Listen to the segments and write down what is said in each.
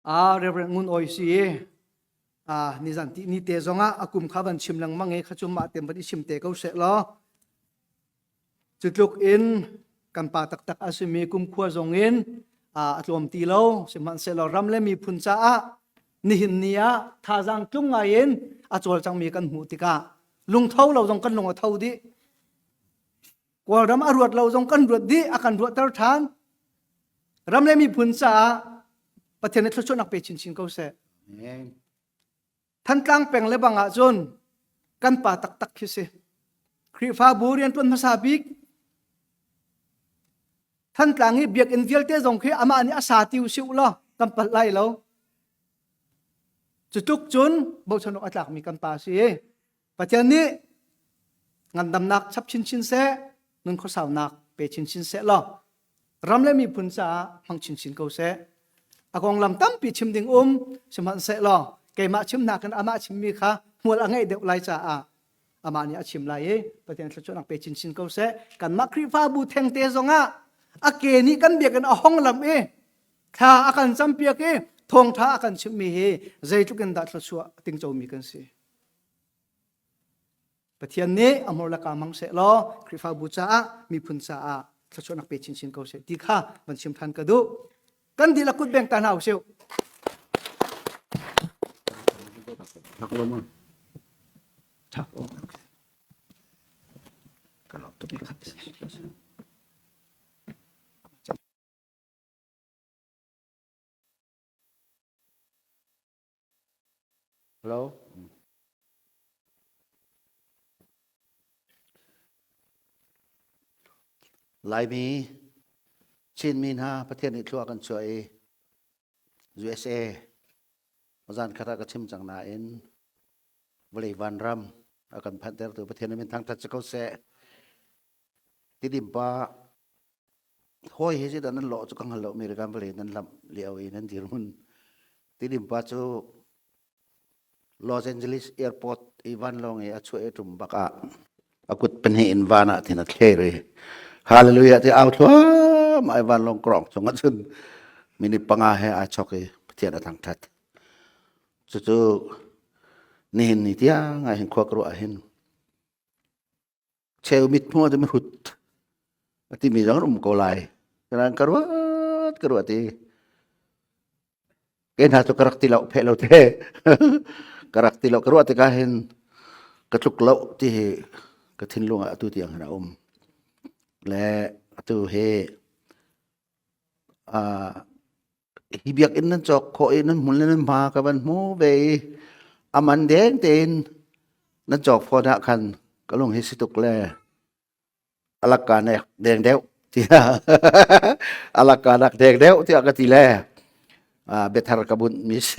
Reverend Ngun Oisi ni zanti ni te zonga akum khaban chimlang mange khachum ma tem bani chimte ko se lo chutluk in kan pa tak tak asimi kum khwa zongin atlom ti lo siman se lo ramle mi phuncha ni hin nia tha jang tlunga in achol chang mi kan mu tika lung thau lo jong kan lung thau di kwal ram aruat lo jong kan ruat di akan ruat tar than ramle mi phuncha pathian thlo chunak pe chin chin ko seท่านกลางแปลงและบางอาจนกันป่าตักตักคิดสิครีฟ้าบูเรียนต้นภาษาบิกท่านกลางนี้เบียกอินเดียลเตจงคืออามานี่อาสาติวสิวล้อกันปัดไล่แล้วจุดทุกจุนบุษนกอัตลักมีกันป่าสิปัจจัยนี้งานดำนักชับชินชินเสนุ่นข้อสาวนักเปชินชินเสล้อรำและมีพุนจ่ามังชินชินเกาเสอากองลำตั้มปีชิมดิ่งสมันเสล้อเกมาชิมหนักกันอามาชิมมีค่ะมัวละไงเดี๋ยวไล่จ่าอามานี่ชิมไล่ประเด็นสุดนักเปชินชินเกาเสกันมักครีฟ้าบูเทงเตจงอาเกนี่กันเบียกันห้องลำถ้าอาการจำเปียกทงท้าอาการชิมมีใจทุกันดัดละชัวติงโจมีกันสิประเทศนี้อมรละกามังเสล้อครีฟ้าบูจ่ามีพุนจ่าละชัวนักเปชินชินเกาเสดีค่ะมันชิมทันกระดูกันดีละกุดแบ่งตาหนาวเชียวAku lama. Tak. Kalau tu kita. Hello. Lai mi Chin min ha ประเทศนี้ทั่วกันช่วย USA อาจารย์คณะกระชิมจังนาเอ็นบริวารรำอาการพันเตอร์ตัวประเทศนี้เป็นทางทัศน์เขาเสะที่ดิมป้าห้อยเฮจิดันนั้นหล่อจุกังฮัลโหลอเมริกันบรินั้นลำเลี้ยวอีนั้นที่รุ่นที่ดิมป้าจูลอสแอนเจลิสแอร์พอร์ตอีวันลงเอช่วยตุ่มบักอากุดเป็นเห็นวานะที่นัดเคเลยฮาเลลูยาที่เอาทั่วมาอีวันลงกรองสงฆ์จุนมินิปังอาเฮอาช็อกประเทศทางทัศน์จู่ๆนี่เห็นนี่ที่ไงเห็นขวากรัวเห็นเชลมิดมัวจะไม่หุดที่มีจังรุ่มโกไลกำลังกรัวที่เกณฑ์หาตัวกระติเราเพลเราเทกระติเรากรัวที่ก็เห็นกระทุกเราที่กระทิ้งลงตัวเตียงนะและตัวเฮฮิบิกอินนั้นจอกโคอินนั้นมุนนั้นมากับมันโมเบอามันแดงเต็นนั้นจอกพอนักขันก็ลงให้สิตุกแลอลักการเนี่ยแดงเดียวที่อลักการแดงเดียวที่อากาศที่แลเบทาร์กบุนมิส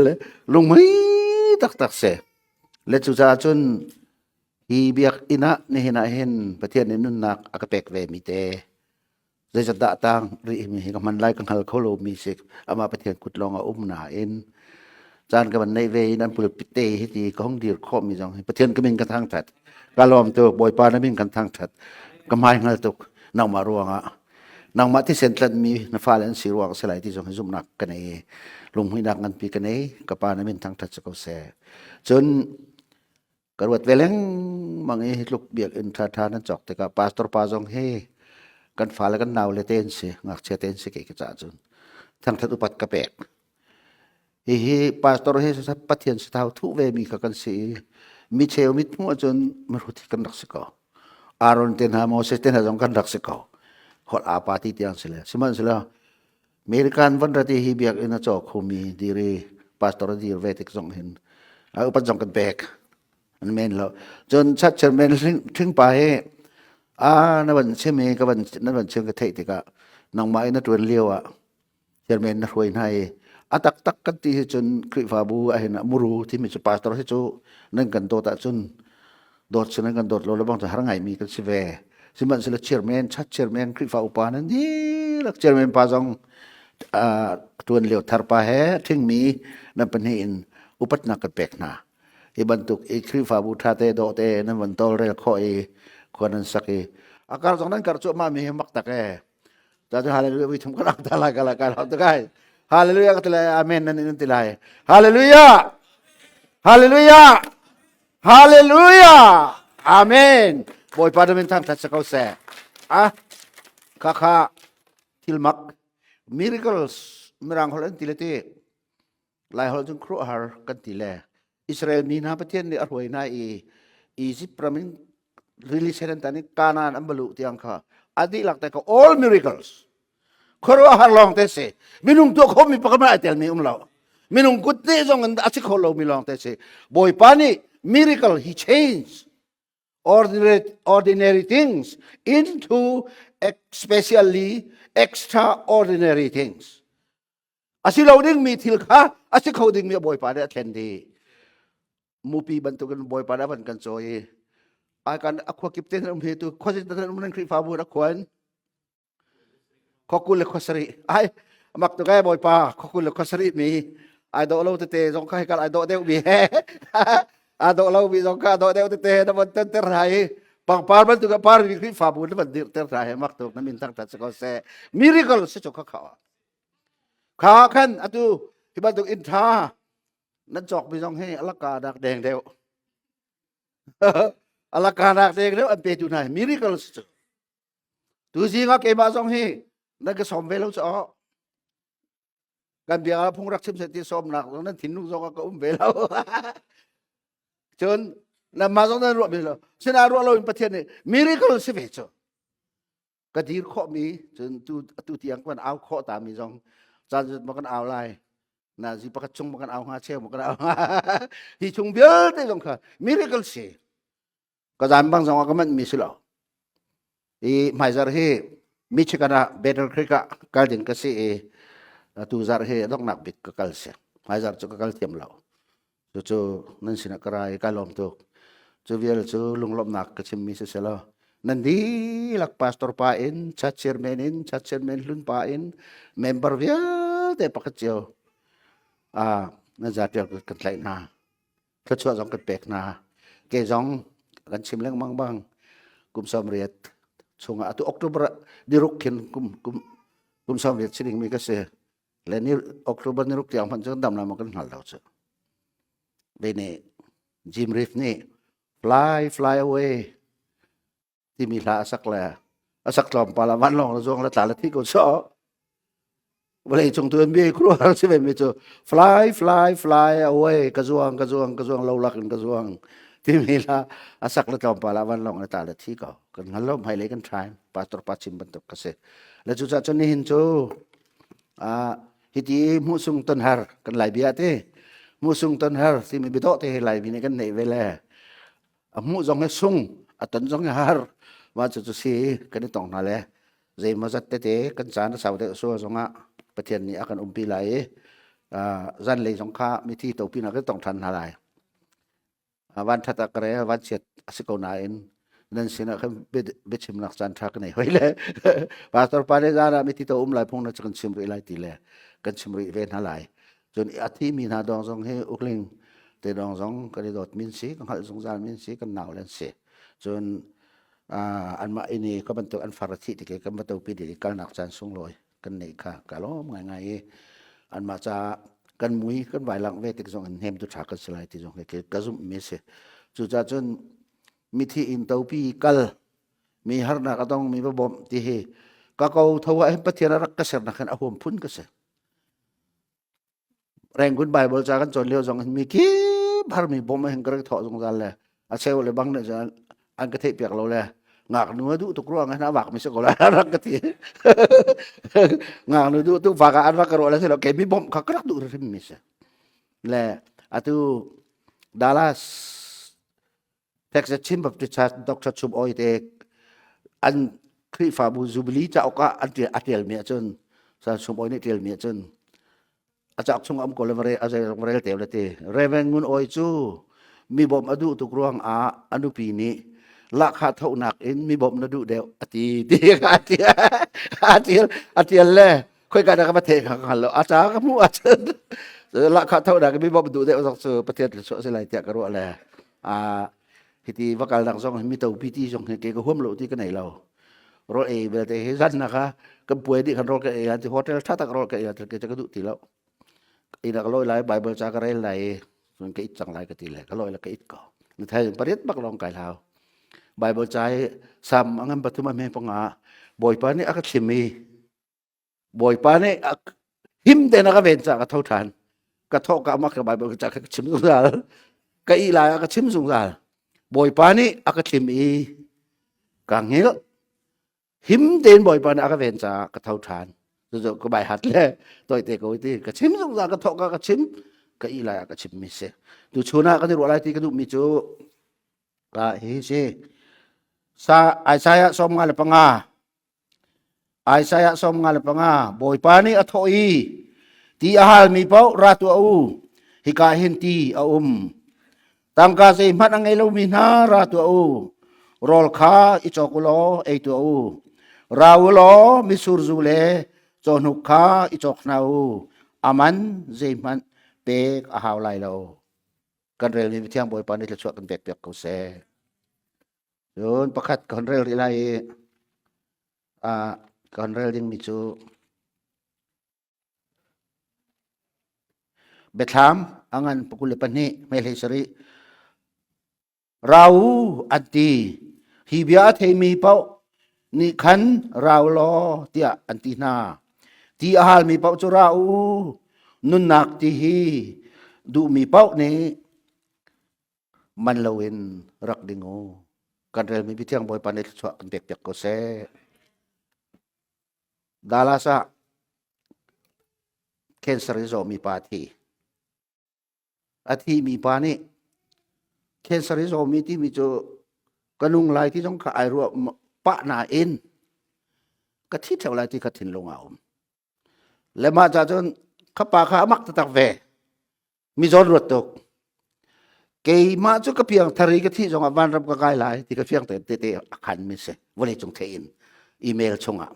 เลยลงไม่ตักเสและจุดจ้าจนฮิบิกอินะนี่เห็นประเทศนี้นุ่นนักอากาศเปกเวมิเตจะดัดตังรีมีกับมันไล่กันฮัลโคโลมีสิกอามาประเทศกุดลองอานาเอ็นจานกับมันในเวนั้นปุรปิเตฮิตีของดีร์ข้อมีจังประเทศก็มีกันทางถัดกาลอมตัวบอยปานะมีกันทางถัดก็ไม่งั้นตุกนางมารวงนางมาที่เซ็นทรัลมีนฟ้าเลนสีรวงสลายที่จงให้ซุ่มนักกันเอลงห้นักกันปีกันเอกับปานะมีทางถัดจะก็เสจนกระวดเวลงมังเอลูกเบียกอินทราทานั้นจอกแต่กับปาสตอร์ปาจงเฮกันฟ้าแล้วกันนาวเลเตนสิงักเชเตนสิเกกจ่าจุนทั้งทัดอุปัตกระเปกฮีปาสตอร์เฮสัพพัทยันสตาวทุเวมีกันสิมิเชลมิดมัวจนมรุติกันรักสิกอารอนเตนฮาโมเสเตนฮาจงกันรักสิกหดอาปาติเตียงสิเลยสิมันสิละเมริกันวันรัติฮีเบียกอินาจอกคุมีดีรีปาสตอร์ดีเวติกจงเห็นอุปัตจงกันเปกอันเมนแล้วจนชัดเจนเมนถึงไปนั่นวันเชื่อเมย์กับวันนั่นวันเชื่อกระเทยติกะน้องไม้นั่นตัวเลี้ยวเชื่อเมย์นั่นรวยให้ตักกันที่จนคริฟาบูไอ้น่ะมูรูที่มีจุดปาสตอร์ที่จูนั่งกันโตตะจนโดดนั่งกันโดดเราแล้วบางจะหาไงมีกันสิเวสิมันสิละเชื่อเมย์ชัดเชื่อเมย์คริฟาอุปานั่นนี่ลักเชื่อเมย์ปาจงตัวเลี้ยวทาร์ปาเฮถึงมีนั่นเป็นหินอุปัตนักกันเปกนาอีบรรทุกอีคริฟาบูท่าเตโดเตนั่นวันโตเรลข้อคนนั้นสักอาการตรงนั้นการจุมามีมักตะแกแต่จะหาอะไรวิธีมันก็รักตาลายกันละกันเอาตะไคร้ ฮาเลลูยาก็ติลายอาเมนนั่นนั่นติลายฮาเลลูยาฮาเลลูยาฮาเลลูยาอาเมนบอยปาดมินทางทัศเขาเสอ่ะข้าทิลมัก miracles มรังฮอลันติเลตีลายฮอลจึงครัวหากันติเลอิสราเอลมีนาประเทศนี้อรวยนาอียิปต์ประมิน release เห็นตอนนี้กานาอันบลูที่อังคาอดีหลักแต่ก็ all miracles ครัวหาลองเตสมินุงตัวเขามีปากมาเอเตลมีเรามินุงกุฏิจงอันอาชิโคโลมีลองเตสบอยปานี miracle he changed ordinary things into especially extraordinary things อาศัยเราดิ้งมีทิลข้าอาศัยเขาดิ้งมีบอยปานีเทนดีมูปีบรรทุกันบอยปานีบันกันโจยอาการอควากิปเตนอุมเหตุข้อสิทธิ์นั้นมันครีฟาบูรักขวัญข้อกุลข้อสรีไอ้มักตัวแกบอยปาข้อกุลข้อสรีมีไอ้ดอกเราเตะจงข้าให้กันไอ้ดอกเดียวมีแฮไอ้ดอกเรามีจงข้าดอกเดียวเตะนั่นมันเตะไรปังปาร์มันตัวกับปาร์มีครีฟาบูนั่นมันเตะไรมักตัวนั้นมินตั้งแต่สกอเซ่มิริเคิลสิจงข้าขันอะตูที่บ้านตัวอินทานั่นจอกไปจงให้อลากาดักแดงเดียวอลากาดักแดงเดียวอันเป็นอยู่ไหนมิริเคิลสิตัวจริงก็เก็บมาจงให้นั่นก็สมเวลาจะการเบียร์พงรักชิมเสร็จที่สมหนักตรงนั้นถิ่นนุ่งจงก็เวลาจนนั่นมาจงนั้นรวมไปแล้วเสนารวมเราเป็นประเทศนี้มิริเคิลสิเวชก็ดีข้อมีจนตัวเตียงกันเอาข้อตามมีจงจานจุดมันกันเอาไรน่ะสิประกชงมันกันเอาหาเชี่ยวมันกันเอาที่ชงเบียร์ได้จงค่ะมิริเคิลสิก็จานบางจงก็มันมีสิแล้วอีไม่จระเฮมิชิกันนะเบเตอร์คริกะการดินก็สิตูจระเฮต้องนักบิดก็กัลเสียไม่จระจุกกัลเทียมเราจู่นั่นสินักอะไรกัลลมตุกจู่เวลจู่ลุงลมนักก็ชิมมิสิเสละนั่นดีลักพาสตอร์ป้าอินชัดเชอร์เมนลุนป้าอินเมมเบอร์เวียแต่ปักเจียวนั่นจะเดียวกันไหลนาก็ช่วยจงกันเป็กนาเกจงกันชิมเลี้ยงบางกุมสมเรียดช่วงatau Oktober dirukin kum Soviet sering mereka se leni Oktober niruk tiang panjang dam lama kan hal tau bene Jim Reef ni fly away timila asak lom palawan long zong la tala ti ko so boleh chung tuan bi kru hal se be fly away kazuang laulakin kazuang timila asak la lom palawan long la tala ti ko kan halom hai le kan try pastor pachim bentuk kase la chu cha chon ni hin chu hiti musung ton har kan lai bia te musung ton har si mi bido te lai bi ne kan nei vele mu jong he sung atan jong har wa chu chu si kan ni tong na le zai ma zat te kan chan sa de so zonga pathian ni akan umpi lai zan le jong kha mi thi to pi na ka tong than ha laiวันทัตกระเรวันเฉียดสิโกนาอินนั่นสินะเขาเบ็ดชิมนักจันทร์กันไหนไว้เลยปาสตอร์ปาเดจาระมิติโตลายพงนักกันชิมริไลตีเลยกันชิมริเวนหลายจนอาทิมีนาดองซองให้อุกลิงแต่ดองซองก็ได้ดดมินสีกันหัดสงสารมินสีกันหนาวเล่นเสียจนอันมาอินี่ก็บรรทุกอันฟาร์ติที่เกี่ยวกับบรรทุกปีดีกันนักจันทร์สูงลอยกันไหนค่ะกะล้อมง่ายๆอันมาจะกันมุ้ยกันไหวหลังเวทีจงเห็นตุฉากกันสลายที่จงเกี่ยวกับจุ่มมีเสียจู่จ้าจนมีที่อินเตอร์ปีกัลมีฮาร์นักต้องมีบอมที่เฮก็เขาทว่าเห็นปฏิรักษ์กษัตริย์นักขันอาหุ่มพุ่นกษัตริย์แรงคุณไบเบิลจากกันจนเลี้ยวจงมีกี่บาร์มีบอมเห็นกระถอจงจันเลยอาเซลเลยบางเนี่ยจะอันกระเทยเปียกเราเลยงากนัวดูตุกร้องนะวักไม่ใช่ก็แล้วรักกระเทยงากนัวดูตุกฝากอันวักกระโดดแล้วสิเราเก็บมีบอมขักกระดูกริมมิสเลยอะตูดัลลัสTexas Chamber of Commerce Dr. Chum Oi te an kri fa bu zubli cha oka atel mi chun sa Chum Oi ni tel mi chun achak chung am kolevare ajai rel te le te revengun oi chu mi bom adu tu kruang anu pi ni la kha thau nak in mi bom na du deu ati ti atil le khoi ka da ka the ka lo acha ka mu achun la kha thau nak mi bom du deu sok su pathet so se lai tia ka ro le thì vakal nang song mi tàu pt song ke ko hom lo ti ka nei lo รถเอเวลาที่รันนะคะก็ป่วยดิคันรถก็เอที่โฮเทลถ้าตักรถก็เอจะก็ดูตีแล้วอีนักลอยไหลไบเบิลจากอะไรไหลส่วนก็อิดจังไหลก็ตีเลยก็ลอยแล้วก็อิดก่อในไทยปริศบักลองไก่ลาวไบเบิลใจซ้ำอันนั้นปัจจุบันไม่ปงอาบ่อยปานนี้อักชิมีบ่อยปานนี้หิมเดนักเวนจากกระทานกระทกกับมักกับไบเบิลจากกระชิมสุดาก็อีลายกระชิมสุดาบ่อยปานนี้อักชิมีกังเหี้ยหิมเดนบ่อยปานอักเวนจากกระทานจะก็ใบหัดเลยตัวเด็กก็ที่กระชิมสุดากระทกกระชิมก็อีลายกระชิมมิเสดูชนะก็ที่รู้อะไรที่กระดูมิจูก็เฮ้ยsa Isaiah som nga lepanga Isaiah som nga lepanga boy pani athoi ti ahal mi pau ratu au hika hinti tangka se mat ang elo minha ratu au rol kha ichokulo eitu au rawlo misurzule chonukha ichoknau aman zeiman pek ahaw lai lo kan rel ni thiang boy pani le chuak kan pek pek ko se yun pakat konrel ilay konrel ding micu Bethlehem angan pukulipan ni melhisari rau anti hibya themi pau ni khan rau lo tia antina ti ahal mi pau chu rau nun nak ti hi du mi pau ni man lawin rak dingo kan rel mi bitiang boy panit chwa kan pek ko se dalasa cancer zo mi pati athi mi pani cancer zo mi ti mi jo kanung lai ti jong ka ai ru pa na in ka thi thau lai ti ka thin long aum le ma cha jon khapa kha mak ta tak ve mi zon rut tok cái mà chú cái phiền thari cái thi trong van rập cái gai lại thì cái phiền tệ tệ khăn mình sẽ vô trong thế email trong ạ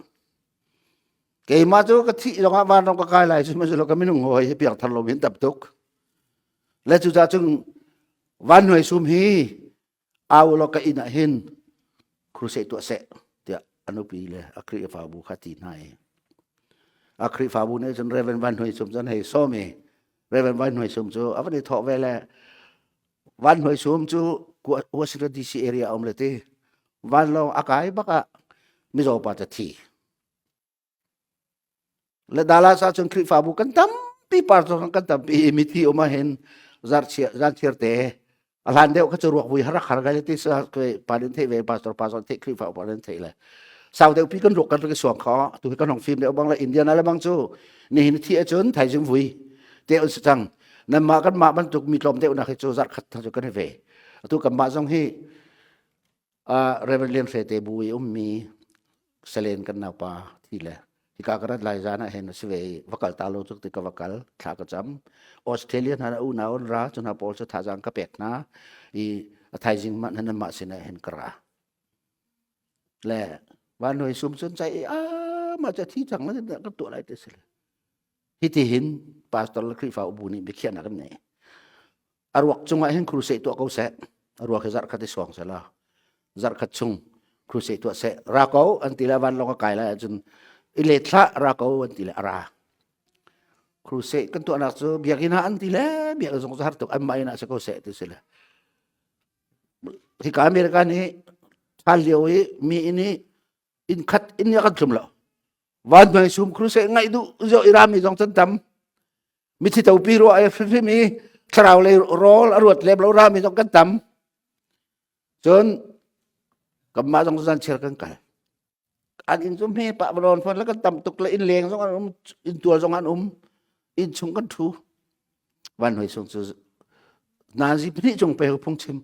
cái mà chú cái thi trong van rập cái gai lại chúng mình sẽ cái mình ngồi hay phiền thằng lo biến tập tục lấy chú ra chung van hồi sum hi ao lo cái ina hin crusade tua sẽ thì anh bị le akri pha bu khati này akri pha bu này chúng reven van hồi sum chân hay so me reven van hồi sum chú apa ni thọ về là van hoi sum chu Washington DC area omlete van lo akai baka mizo pa ta thi le dala sa chung kri fa bu kan tam pi par so kan tam pi mi thi oma hen zar chier te alan deu ka chu ruak bui harak har ga ti sa ke palin the ve pastor the kri fa palin the le sau deu pi kan ruk kan ke suang kho tu kan hong film deu bang la India na la bang chu ni hin thi a chun thai jung vui te changนั่นมากันมาบรรทุกมีลมเดียวนะคือโจซัดขัดทางจุกันให้เวตัวกับมาจงให้เรเวลเลนเฟเตบุยมีเซเลนกันนาปาที่แหละที่กากระไรจานะเห็นสเววักลตาโลจุกติกวักลขากระจำออสเตรเลียนาอูนาอนราจนาโปลจะท่าจังกระเป็กนะอีไทยจิงมันนั่นมาสินะเห็นกระและวันหน่วยสุ่มสนใจมาจะที่จังนั้นก็ตัวอะไรเตสิที่เห็นปาสตอร์คริฟาอุบุนีไปเขียนอะไรกันเนี่ยอารวกจงไว้เห็นครูเสตัวเขาเสอารวกให้จัดขัดที่สองเสละจัดขัดจงครูเสตัวเสรักเขาอันที่ละวันลงก็ไกลแล้วจนอิเลทละรักเขาอันที่ละราครูเสกันตัวนักสู้เบียกินอันที่ละเบียกสงสารตัวอันไม่น่าจะเขาเสตัวเสละที่การอเมริกันนี้ทันเดียวมีอินอินคัดอินยักษ์จุ่มละวันไม่ซุ่มครูเสไงดูเจ้าอิรามีจงจันทำมิที่ตัวปีรัวไอ้ฟิมีคราวเลยรอลรวดเล็บเรารามีจงกันทำจนกับมาจงจันเชื่อกันกันอันอินซุ่มให้ปะบอลฟันแล้วก็ทำตุกเลยอินเลี้ยงจงอันอินตัวจงอันอินชงกันทูวันไม่ซุ่มจูนาซีพี่จงไปพงชิม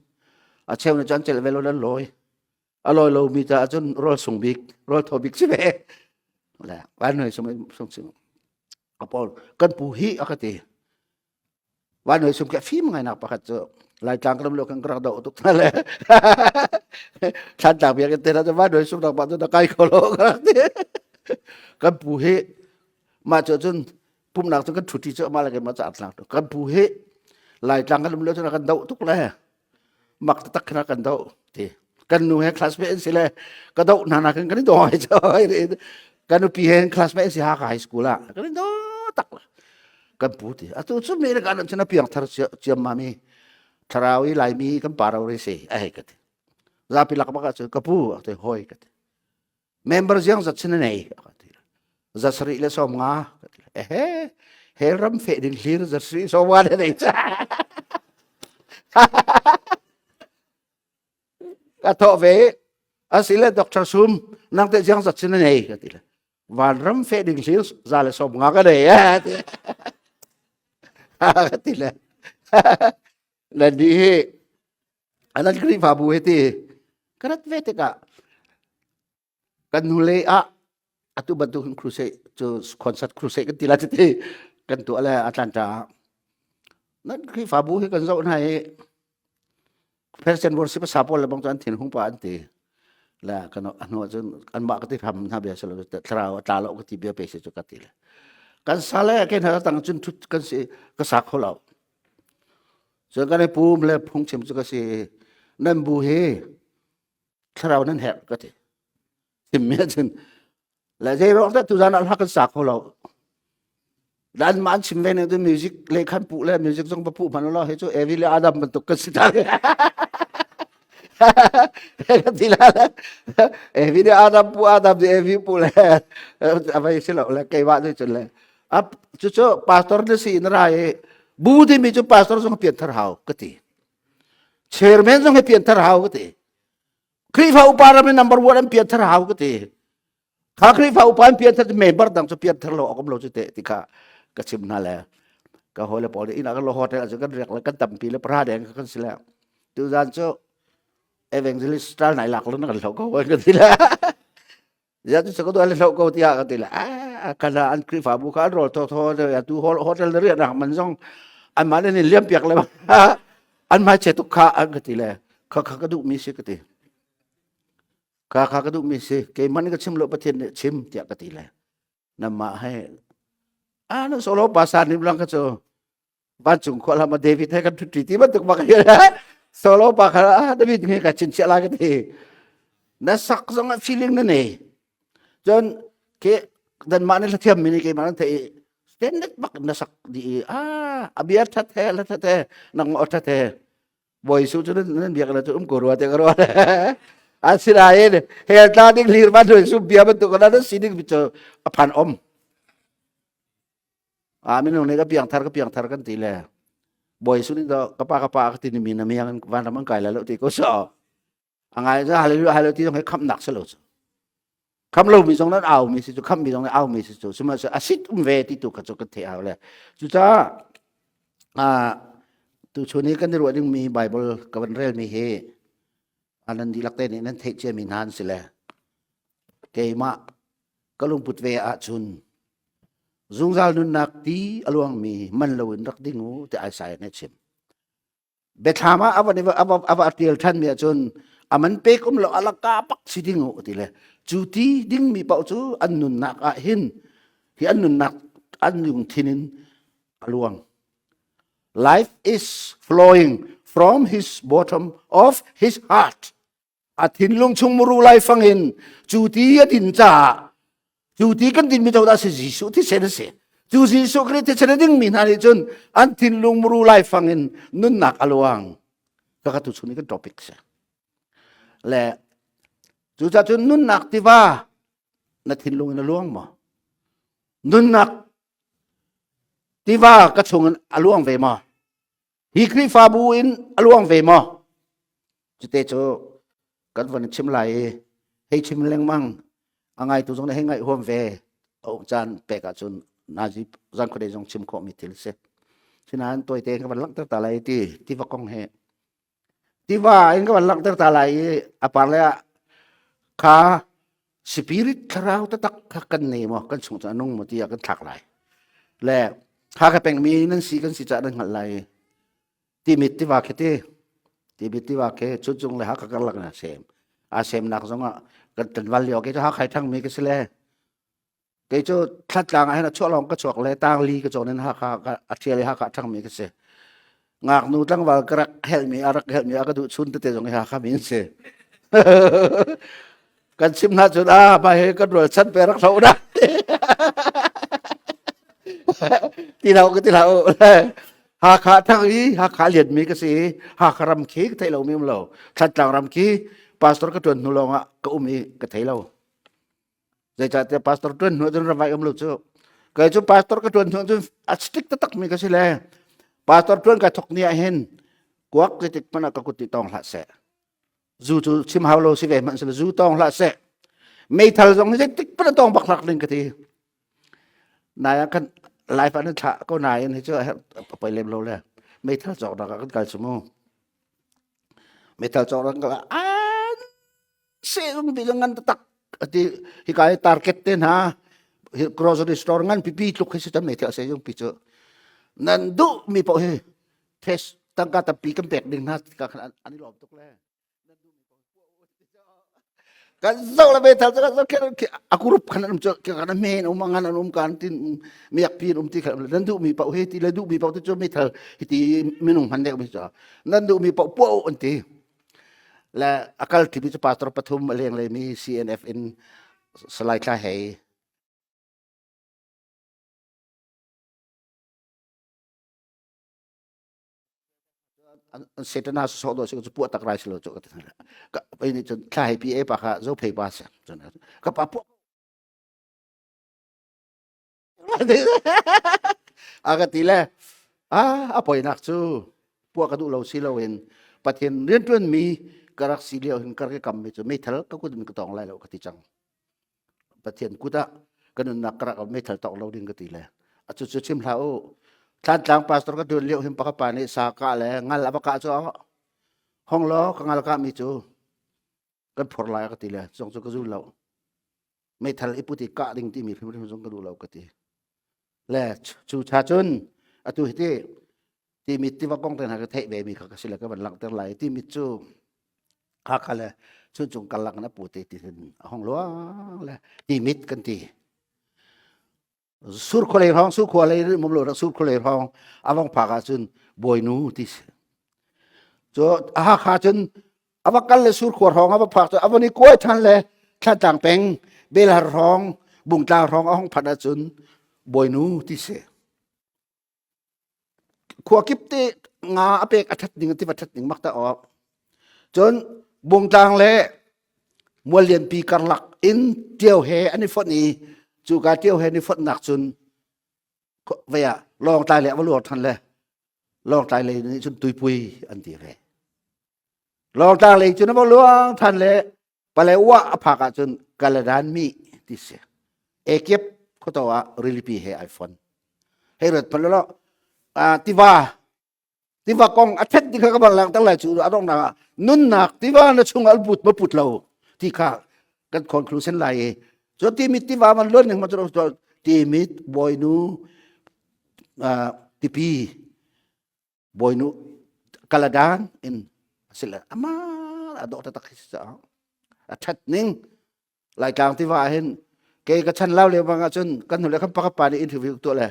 อาเชลในจันเจลเวลนั้นลอยอร่อยเรามีแต่จนรอส่งบิ๊กรอทอบิ๊กใช่ไหมแหละวันหน่วยสมัยส่งซึ่งก็พอกันปูฮีอคติวันหน่วยสมัยฟิล์มไงนักประคัตเจอลายจางกระดมกันกระดกทุกท่านเลยท่านต่างเพียงแต่เราจะวันหน่วยสมัยปัจจุบันใกล้โคโลกันปูฮีมาเจอจนปุ่มหนักจนกันฉุดที่เจอมาอะไรกันมาจากหลังกันปูฮีลายจางกระดมกันดกทุกเลยมักตะกันกันดกที่ kan nu he classmate sile ka do na kan kan do ai choi kan nu pi he classmate si ha high school la kan do tak kan puti atu chu me kan chana piang thar chiam mami tharawi lai mi kan parau re se ai kat za pi lak ba ka chu ka pu te hoi kat member yang zat chine nei za sri le som nga he ram fe ding lir za sri so wa nei cha ka to ve asile doctor sum nang te yang zat chine nei kat van ram fe ding lir za le som nga ka nei tila la di anan kri fa bu heti karat vete ka kan nule a atu bantu crusade to concert crusade kan tila tete kan tu ala Atlanta nan kri fa bu he kan zo nai person worship sapol la bang tan thin hung pa ante la kan anu jon kan ba ka ti pham na be selo trao ta lo ka ti be pe se to ka tila kan sale ken ha tang chun thut kan se ka sa kholau so kan ai pum le phung chem chu ka se nan bu he thrau nan he ka ti tim me chun la je ro ta tu jan al ha kan sa kholau dan man chim ve ne the music le khan pu le music jong pa pu man lo he chu evi le adam ban to ka si ta ka ti la evi le adam de evi pu le abai se lo le kai wa de chun le ap chu pastor de si in ra e bu de mi chu pastor jong pian thar hau ka ti chairman jong pian thar hau ka ti kri fa upara me number 1 pian thar hau ka ti kha kri fa upan pian thar member dang chu pian thar lo kom lo chu te ti kha ka chim na le ka hole pol ina ka lo hotel chu kan rek la kan tam pi le pra deng kan sila tu jan chu evangelist style nai lak lo na kan lo ko ka ti la ya tu ko do le lo ko ti ya ka ti la kana an kri fa bu ka ro to ya tu hotel ri na man jong an ma ne liam piak le an ma che tu kha an ka ti le kha ka du mi se ka ti kha ka du mi se ke man ka chim lo pathen chim ti ka ti le na ma hai ano solo pasan ni bilang ka cho ba chung ko la ma David hai kan tu ti ba tu ba ka solo pa ka David nge ka chin cha la ka ti na sak jong feeling na ne jon ke dan mana la thiam mini ke mana the stand bak na sak di abiat that he la that nang ot that boy su chu nan biak la chu ko ro te ko ro asira e he ta ding lir ba do su bia ba tu ko na sining bi cho aphan om min ne ka piang thar kan ti le boy su ni do ka pa ka ti ni mi na mi yang van man kai la lo ti ko so angai ja halu ti jong he kham nak sa lo kham lo mi jong nan au mi si chu kham mi jong au mi si chu suma sa asit ve ti tu ka chu ka the au le chu cha tu chuni kan ro ding mi bible ka ban rel mi he anan di lak te ni nan the che min han sile ke ma kalung put ve a chun zungzal nun nak ti aluang mi man lo in rak dingu te ai sai ne chim bethama ava atil than mi chun aman pe kum lo alaka pak si dingu ti le chu ti ding mi pau chu an nun nak a hin hi an nun nak an yung thinin aluang life is flowing from his bottom of his heart athin lung chung muru lai fangin chu ti atin cha chu ti kan tin mi chau da se jisu ti se se chu jisu kri te chen ding min hari chun an tin lung muru lai fangin nun nak aluang ka tu chuni kan topic se le chu cha chun nun nak ti wa na tin lung na luang ma nun nak ti wa ka chung aluang ve ma hi kri fa bu in aluang ve ma chu te chu kan van chim lai hei chim leng mang angai tu jong na hengai hom ve o chan pe ka chun na ji jan ko de jong chim ko mi til se sinan toy te ka van lak ta lai ti va kong he ti va in ka van lak ta lai apar le kha spirit kharau ta tak kan ne mo kan chung cha nong mo ti kan thak lai le kha ka peng mi nan si kan si cha nan ngal lai ti mit ti va ke ti va ke chu chung le ha ka lak na sem nak jong kan tan wal yo ke ha khai thang mi ke sele ke chu thlat lang ha na chu long ka chok le tang li ka chon ha kha a thial ha ka thang mi ke se ngak nu tang wal krak hel mi arak hel mi aka du chun te jong ha kha min se กันซิมนาจุดไปกันรวยฉันไปรักเขาได้ที่เราก็ที่เราหาขาทั้งนี้หาขาเหรียญมีก็สิหาขารำคีก็ไทยเรามีมั้งเราฉันจังรำคีปาสตอร์ก็ตวนนุลงอ่ะก็มีก็ไทยเราใจจัดแต่ปาสตอร์ตวนหัวจนระบายอมลุจุก็จุปาสตอร์ก็ตวนหัวจนอัดสติ๊กตักมีก็สิแลปาสตอร์ตวนก็ทกเนี่ยเห็นกวักจะติดมันก็กุฏิตองละเสะจูจูชิมฮาวโลสิเวมันสิจูตองละเสะไม่ทันตรงนี้ติดมันตองบักหลักลิงก็ทีนายกันหลายพันธะก็นายนี่เจ้าไปเล่มเราเลยไม่ทันจอกดักกันการสมองไม่ทันจอกดักกันเสียงปีงันตักที่ฮิกายทาร์เก็ตเต็นฮะgrocery store ngan pipi tluk kasi tam nei thia se yung picho nan du mi po he test tangka tapi kempek ding na ka ani lom tuk le nan du mi po kan zo la be thal ka aku rup kan um kan men mangan kan tin miak pin ti kan nan du mi po he ti la du mi po tu mi thal ti minung han de mi cho nan du mi po po anti la akal ti bi pastor pathum leng le mi CNF in slide kla haiเสร็จนาสอดด้วยสิ่งที่ปวดตะไคร้สโลจุกันก็ไปนี่จนใครพีเอปะค่ะโจเพย์บาสจนก็ปะพวกอากาศเลยปล่อยนักจูพวกกระดูเราสิเราเห็นประเทศเรื่องต้นมีกระรักสิเลียวเห็นกระรักกรรมไม่จะไม่ทันก็กูจะมีกระตองอะไรเรากติจังประเทศกูตะกันนักกระรักไม่ทันตองเราดึงกติเลยจุดชิมเราท่านจางปาสตอร์ก็เดินเลี้ยวเห็นปากปานี่สากะเลยงั้นละปากจ้าห้องล้อก็งั้นละก็มีจูกันพอลายก็ตีเลยส่งจูก็จูเราไม่ทันไอ้ปุติกะดิ่งที่มีพิมพ์ส่งก็ดูเราก็ตีแล้วจูชาจุนอะตุที่มีที่ว่ากองเต็นหากระเทะเบมีเขาก็สิละก็บันลังเต็นไหลที่มีจูฮักอะไรชุนจงกันลังนะปุติที่ห้องล้อแล้วที่มิดกันตีสุดคนเลยห้องสุดคนเลยมุมหลวงสุดคนเลยห้องอวังผากจนบอยนูที่จอขาจนอวังกันเลยสุดคนห้องอวังผากจนอวังนี่กล้วยทันเลยท่านต่างเป็นเบลาห้องบุงตาห้องห้องพัดจนบอยนูที่เสขวากิบตีงาอเปกอัฐดิ่งที่วัดดิ่งมักตะออกจนบุงตางเลยมัวเลียนปีกันหลักอินเดียวเฮอันนี้ฝนนี้จูการเที่ยวเห็นนี่ฝนหนักจนเวียลองตายเลยว่าลวกทันเลยลองตายเลยนี่จนตุยปุยอันเดียวเลยลองตายเลยจนว่าลวกทันเลยไปเลยว่าผักจนกาลดานมีที่เสียเอเก็บเขาตัวว่ารีลิปีเฮไอโฟนเฮรถพันแล้วที่ว่ากองอาทิตย์ที่เขากำลังตั้งหลายจูอารมณ์หนักนุ่นหนักที่ว่าในช่วงอัลบุตรมาปุดเราที่ข้ากันคอนคลูเซนไลso timit tiba man lon yang macam tu timit boy nu tipi boy nu kaladan in sila amar adok tatak sa athat ning lai kang tiba hin ke ka chan lau le banga chun kan nu le kham pakapa ni interview to le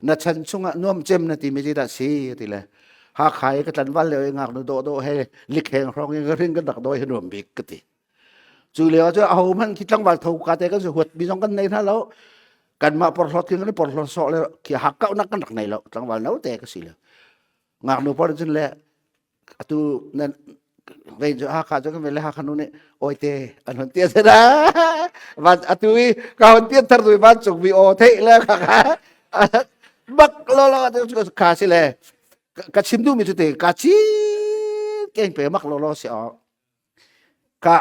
na chan chunga nuam chem na ti mi da si ti le ha khai ka tan wal le ngak nu do he lik heng rong yang ring ka dak do he nuam bik ka tiจูเลียวจะเอามันคิดจังหวัดถูกกาเตก็จะหวดมีสองกันในท่าแล้วกันมาปลดทิ้งกันปลดสอเลยขี้หักเก้านักกันหนักในแล้วจังหวัดนั้นแต่ก็สิเลยงานนูพอจนแล้วตัวนั่นเวรจะหาขาจะกันเวรหาขนุนเนี่ยโอ้ยเตะอันนั้นเตี้ยเสียนะวันตัวนี้เขาเตี้ยทารุยบ้านสุกวิโอเทแล้วค่ะบักล้อจะขาสิเลยกัดชิมดูมีตัวเตะกัดชิเก่งไปมักล้อเสียกะ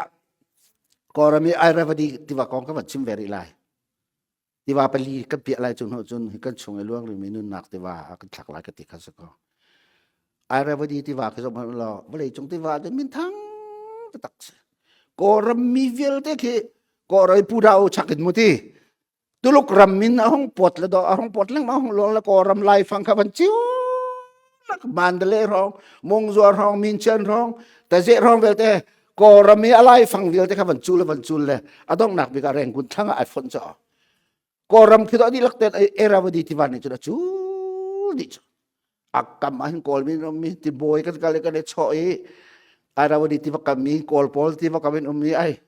ก็เรามีไอระบดีที่ว่ากองก็มันชิมเวรีไลที่ว่าไปลีกันเปียอะไรจนกันชงไอ้ล่วงหรือมีนุ่นหนักที่ว่ากันหลากหลายกติกาสักไอระบดีที่ว่าคือสมัยเราเมื่อไรจงที่ว่าจะมีทั้งตักก็เรามีเวลเด็กก็เราพูดเอาชักกันมุทีตุลุกรำมินห้องปวดแล้วดอกห้องปวดแล้วมาห้องหลวงแล้วก็รำไล่ฟังขับมันจิ้วแล้วก็มันเดลร้องมงจัวร้องมินเชนร้องแต่เจ้ร้องเวลเต้ก็เรามีอะไรฟังวิลที่เขาบรรจุเลยต้องหนักมีการแรงกุนทั้งไอโฟนจ่อก็เราคิดว่าดีลักเต้นเอราวันดีที่วันนี้จุดจูดิจูอักกำมันก็มีติบอยกันกันเลยชอย arawadi tiba kami kol pol tiba kami ay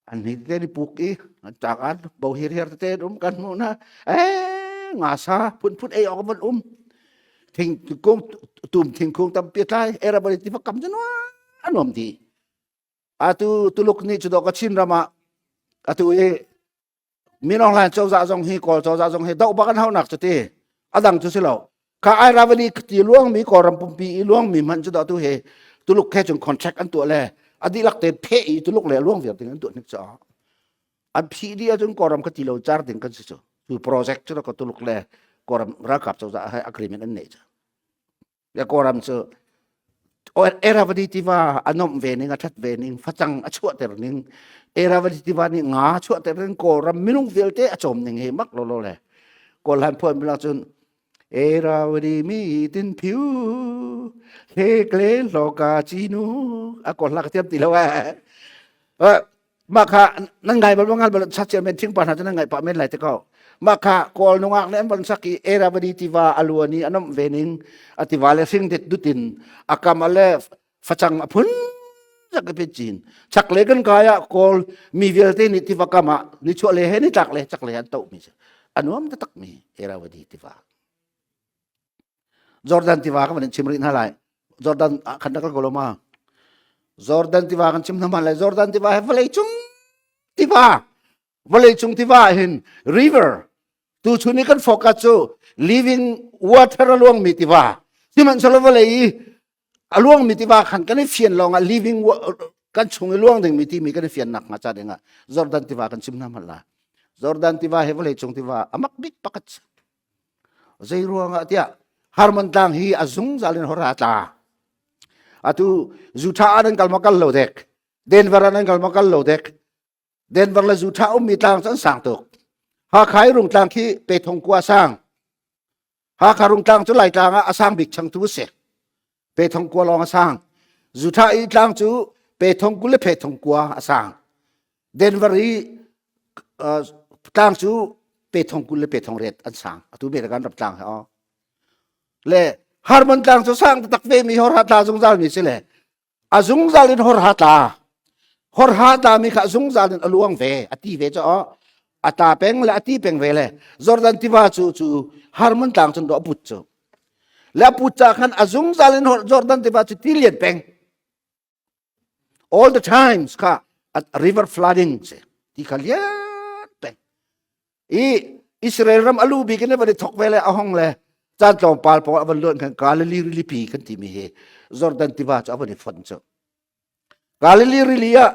ani te di puki cakan bau hir te kan muna ngasa pun ako man ting kung ting kung tampitai arawadi tiba kam janwa anom di atu tuluk ni chudo ka chin rama atu minong lan chau za jong hi kol chau za jong hi dau bakan hau nak chute adang chu silo ka arawadi ti luang mi ko ram pumpi luang mi man chudo tu he tuluk khe chung contract an tu le adi lak te phe i tuluk le luang việc ting an tu nik cha an phi dia chung koram ka ti lo char ding kan chu tu project chu ko tuluk le koram ra kap chau za agreement an ne cha ya koram chu eravadi tiwa anom vening athat vening phachang achua ter ning eravadi tiwa ni nga chua ter ning koram minung velte achom ning he mak lo le kol han phon bila chun eravadi mi tin phiu he kle loka chinu a kol la tiam ti lo ma kha nang ngai bal ngal bal chat chen men thing pa na nang ngai pa men lai te ko ma kha kol nungak len ban saki eravadi tiwa aluani anom vening atiwa le sing det dutin akamale phachang phun jak pe chin chak le kan kaya kol mi velte ni tiwa kama ni chole he ni tak le chak le an to mi anuam ta tak mi eravadi tiwa Jordan tiwa ka man chimrin halai Jordan khandakal koloma Jordan tiwa kan chim naman le Jordan tiwa he vale chung tiwa vale chung tiwa hin river tu chuni kan focus chu living water along mi tiwa timan solo vale along mi tiwa khan kan fian long a living kan chung luang ding mi ti mi kan fian nak nga cha denga Jordan tiwa kan chim naman la Jordan tiwa he vale chung tiwa amak big pakat zai ruang atia harman tang hi azung zalin horata atu zuta anan kalmakal lodek denver anan kalmakal lodek denver la zuta mi tang san sang tok ha khai rung tang ki pe thong kwa sang ha kharung tang chu lai tang a sang bik chang tu se pe thong kwa long sang zuta i tang chu pe thong ku le pe thong kwa sang denver i tang chu pe thong ku le pe thong ret an sang atu be kan rap tang ha le harman tang chu sang tak ve mi hor hata jung zal mi se le azung zalin hor hata mi kha zung zalin aluang ve ati ve cho ata peng le ati peng ve le Jordan tiwa chu harman tang chun do put chu la put cha khan azung zalin hor Jordan tiwa chu tilian peng all the times ka at river flooding se ti khalian peng Israel ram alu bi ken ba thok ve le ahong le chan tlom pal po avan lon kan galili rilipi kan ti mi he Jordan tiwa chu avani fon chu galili rilia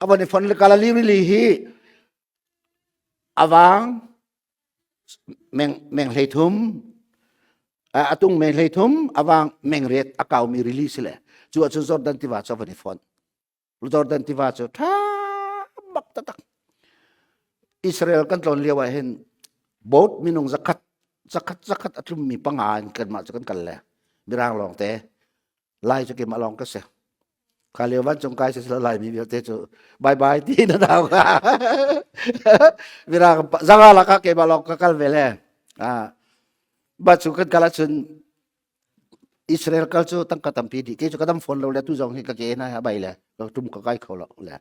avani fon le galili rili hi awang meng leithum atung meng leithum awang meng ret akaw mi release le chu Jordan tiwa chu avani fon Jordan tiwa chu tha mak tatak Israel kan tlon lewa hen bot minung zakat atlum mi pangan kan ma chu kan kal le birang long te lai chu ke ma long ka se kalewan chung kai se lai mi te chu bye bye ti na daw ka birang zangala ka ke ma long ka kal vele ba chu kan kala chun Israel kal chu tang katam pi di ke chu kadam phone lo le tu jong hi ka ke na ha bai le tum ka kai kholo le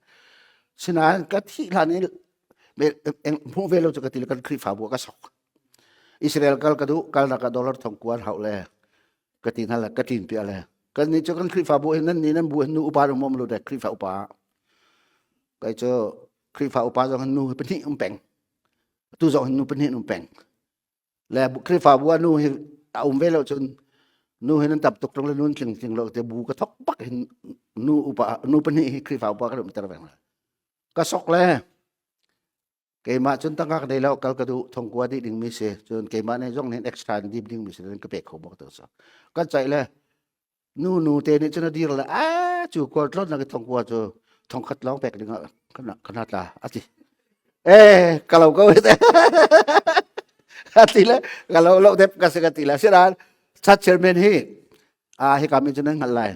sinan ka thi lani eng mu velo chu ka til kan khri fa bu ka sok Israel kal kadu kal na ka dollar thong kuan hau le katin hala katin pi ale kan ni chu kan khri fa bu nan ni nan bu nu upa ro mom lo de khri fa upa kai chu khri fa upa jong nu pani peng tu jong nu pani peng le khri fa bu nu hi velo chun nu hin tap tok tong le nun ching lo te bu ka thok pak hin nu upa nu pani khri fa upa ka ro ter bang ka sok le ke ma chun tang ka dei lo kal ka du thong kwa di ding mi se chun ke ma ne jong nen extra dip ding mi se ka pe kho bok to so ka chai le nu te ni chuna dir la chu ko tlot na ka thong kwa chu thong khat long pek ding kana ta ati kalau ko te ati le kalau lo dep ka se ka ti la siran chat chairman hi hi kami chun ngal lai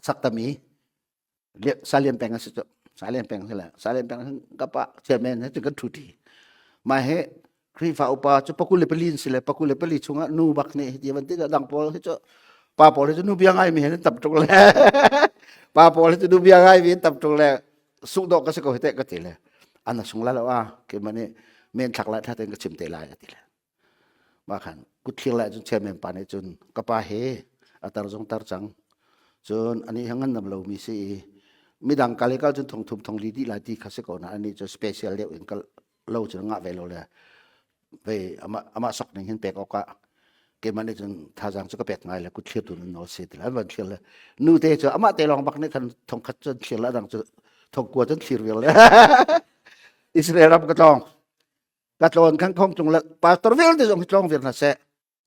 saktami salian peng se salen peng kapa chairman he kan thuti ma he khri fa upa chu pakule pelin sile pakule peli chunga nu bak ne ti ban ti dang pol he chu ป้าปอเลยจะนูเบียงไงมีเห็นตับตรงแล้วป้าปอเลยจะนูเบียงไงมีตับตรงแล้วสุกดอกก็สกอเตะก็ติเลยอันนั้นสงแล้วว่าเกี่ยมันนี่เมนถักละถ้าเต็งก็ชิมเตลายติเลยมาขันกุดเที่ยงละจนเชื่อเมนปานจนกระปาเฮอัตรจงตรจังจนอันนี้ยังงั้นนำเรามีสิมีดังกาลิกาจนทงทุมทงลีดีลายที่ข้าศึกนะอันนี้จะสเปเชียลเดียวเองก็เราจะงะเวลเลยไปอามาสกหนึ่งเห็นเปกออกก็เกี่ยมันนี่จนท่าจังจะก็เปกไงเลยกุดเที่ยงตัวนั้นนอสิตแล้วมันเที่ยงเลยนู่เตจะอามาเตลองบักนี่คันทงคัดจนเที่ยงแล้วดังจะทงกลัวจนเที่ยงเลยอิสราเอลรับกระตองกระตองข้างคงจงละปาตอร์เวลที่จงจงเวียนน่ะเส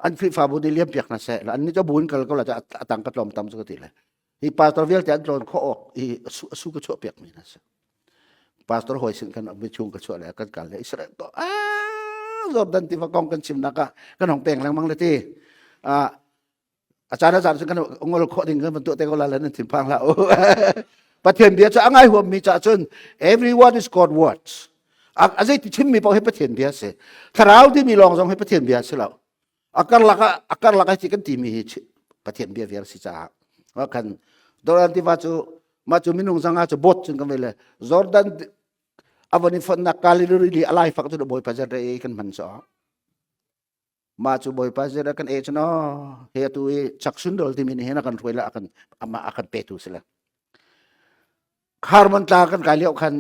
อันฟิฟาบุดีเลียมเปียกน่ะเสแล้วอันนี้จะบุญกันก็เราจะตั้งกระตอมตามสกติเลยอีปาตอร์เวลที่อันตรนเขาออกอีสู้กระชั่วเปียกมีน่ะเสปาตอร์หอยสินกันไม่ชุงกระชั่วเลยกันเลยอิสราเอลก็จอร์แดนที่ว่ากองกันชิมนักกันของเป่งแรงมั้งเลยที่อาจารย์ซึ่งกันองค์เราขอดิ่งกันบรรทุกเตก็ละแล้วนั่นถึงพังละประเทศเบียร์จะอ่างไอ้หัวมีจ่าจน everyone is God words อาจจะที่ชิมมีพอให้ประเทศเบียร์เสียถ้าเราที่มีลองส่งให้ประเทศเบียร์เสียแล้วอาการลักที่กันที่มีประเทศเบียร์เบียร์สิจ้าว่ากันโดยที่ว่าจะมาจะมีนุ่งสังอาจะบดจนกันไปเลยจอร์แดนอาวันนี้ฝนนักการลีรีอะไรฝักตัวบอยพัชระเอกันมันสอมาจูบอยพัชระกันเอชนะเฮตุจักสุนดอลที่มีนี่เห็นกันถวยละakan petu sila harman ta kan kaliau kan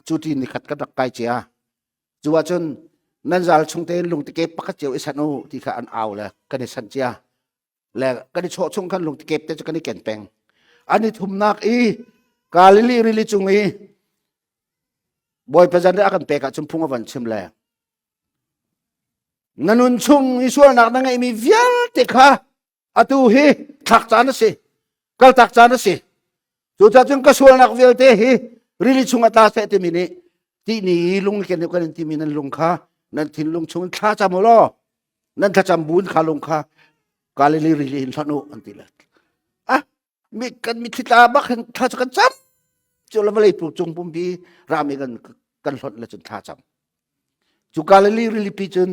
cuti ni khat ka kai chia chuwa chun nanjal chungte lung ti ke pakat cheu isanu ti kha an aw la kan san chia la kan cho chung kan lung ti ke te kan ken peng ani thumnak i kalili rili chungi boy pajan akan pe ka chumphung awan chim la nanun chung isual nak na ngai mi vial te kha atu hi thak chana se kal tak chana se chu cha chung ka sual nak vial te hi rili chung ata se te mini ti ni lung ken kan ti minan lung kha nan thin lung chung tha cha mo lo nan tha cham bun kha lung kha kalili rili thanu antila mi kan mi thita bak tha cha kan cham chu la malai pu chung pum bi rami kan hlot la chun tha cham chu kalili rili pi chun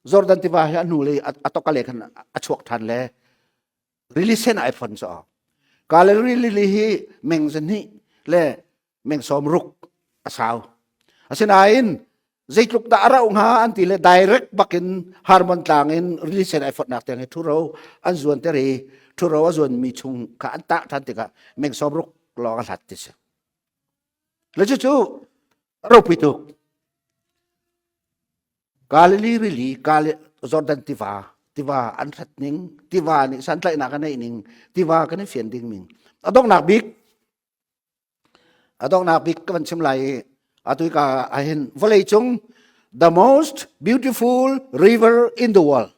Jordan tiba ya nule atau kale kan achuak than le release sen iPhone so kale really hi mengzani le meng somruk asaw asinain zeitluk da ara ung ha anti le direct bakin harmon tangin release sen iPhone nak tang thuro an zuan tere thuro azun mi chung ka anta than tika meng somruk lo ka hat tis le chu ro pitu Kalili rili kali Jordan tiwa an thatning tiwa ni san tlai na kan ning tiwa kan fian ding ming adong nak big kan sim lai atui ka ahin volei chung the most beautiful river in the world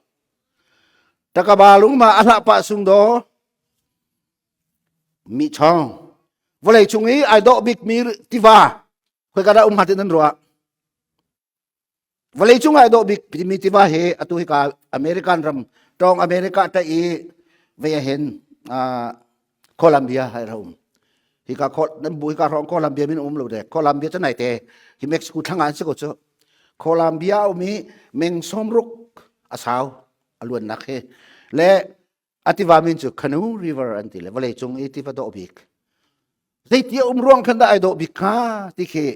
takabalung ma ala pa sung do mi chong volei chung i ai do big mi tiwa khoi ka da hatin nan ruwa Walay chung ay do big primitiva he atu hi ka American ram tong America ta i vehen Colombia hai ram hi ka nan bui ka rong Colombia min lo de Colombia ta nai te hi Mexico thangan se ko cho Colombia mi meng somruk asaw alun nak he le ativa min chu Canoe River anti le walay chung i tiva do big zai ti ruang kan da ai do big ka ti ke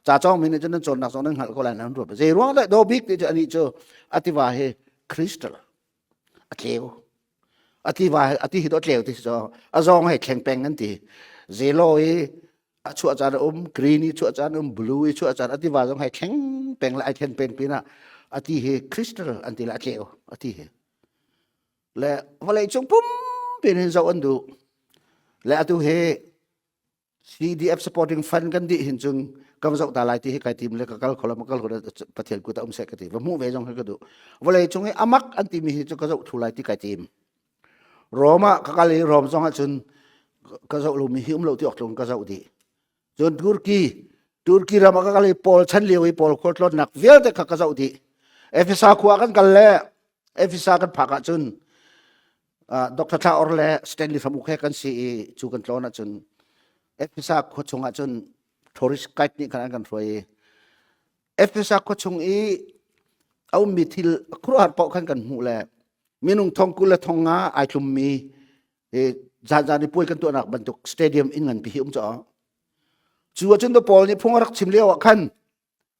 จ่าจ้องมีในจนนั้นจนนักสองนั้นหัดก็แล้วนั่นรู้ป่ะเจร้องได้โดบิกที่จะอันนี้จะอธิบายให้คริสตัลอธิวอธิบายอธิหิตอธิวที่จะอาจองให้แข็งแรงนั่นทีเจโลยชั่วอาจารย์กรีนี่ชั่วอาจารย์บลูชั่วอาจารย์อธิบายต้องให้แข็งแรงและแข็งแรงปีน่ะอธิให้คริสตัลอันที่ละอธิวอธิให้และวันเลยจงปุ่มเป็นเจ้าอันดูและอธิให้ CDF supporting fund กันดีเห็นจึงกำจัดตาลายที่ให้ใครทีมเล็กก็คนละคนประเทศกูแต่เสกทีว่ามู่เวจงให้ก็ดูวันเลยจงให้อามักอันที่มีจะกำจัดทุลายที่ใครทีมโรมาก็เลยรอมจงให้จนกำจัดลูมีหิมลูที่ออกจงกำจัดดีจนตุรกีรามาก็เลยพอลชันเลี้ยวพอลโคตรล้นหนักเวลแต่กำจัดดีเอฟซาขวากันเล่เอฟซากันผักจนดร.ท่าออร์เล่สแตนลีย์ฟามุกให้กันซีจูกันล้นจนเอฟซาขวาชงจนทัวริสต์ไกด์นี่ขนาดกันรวยเอฟเอสก็ชงอีเอามีทิลครัวหัดปอกขันกันหูแล มีนุ่งทองกุลทองงาไอคลุมมีจานนี่ป่วยกันตัวหนักบรรทุกสเตเดียมอินเงินพิหิมจ่อชัวจนตัวปอลนี่พงรักชิมเลี้ยวขัน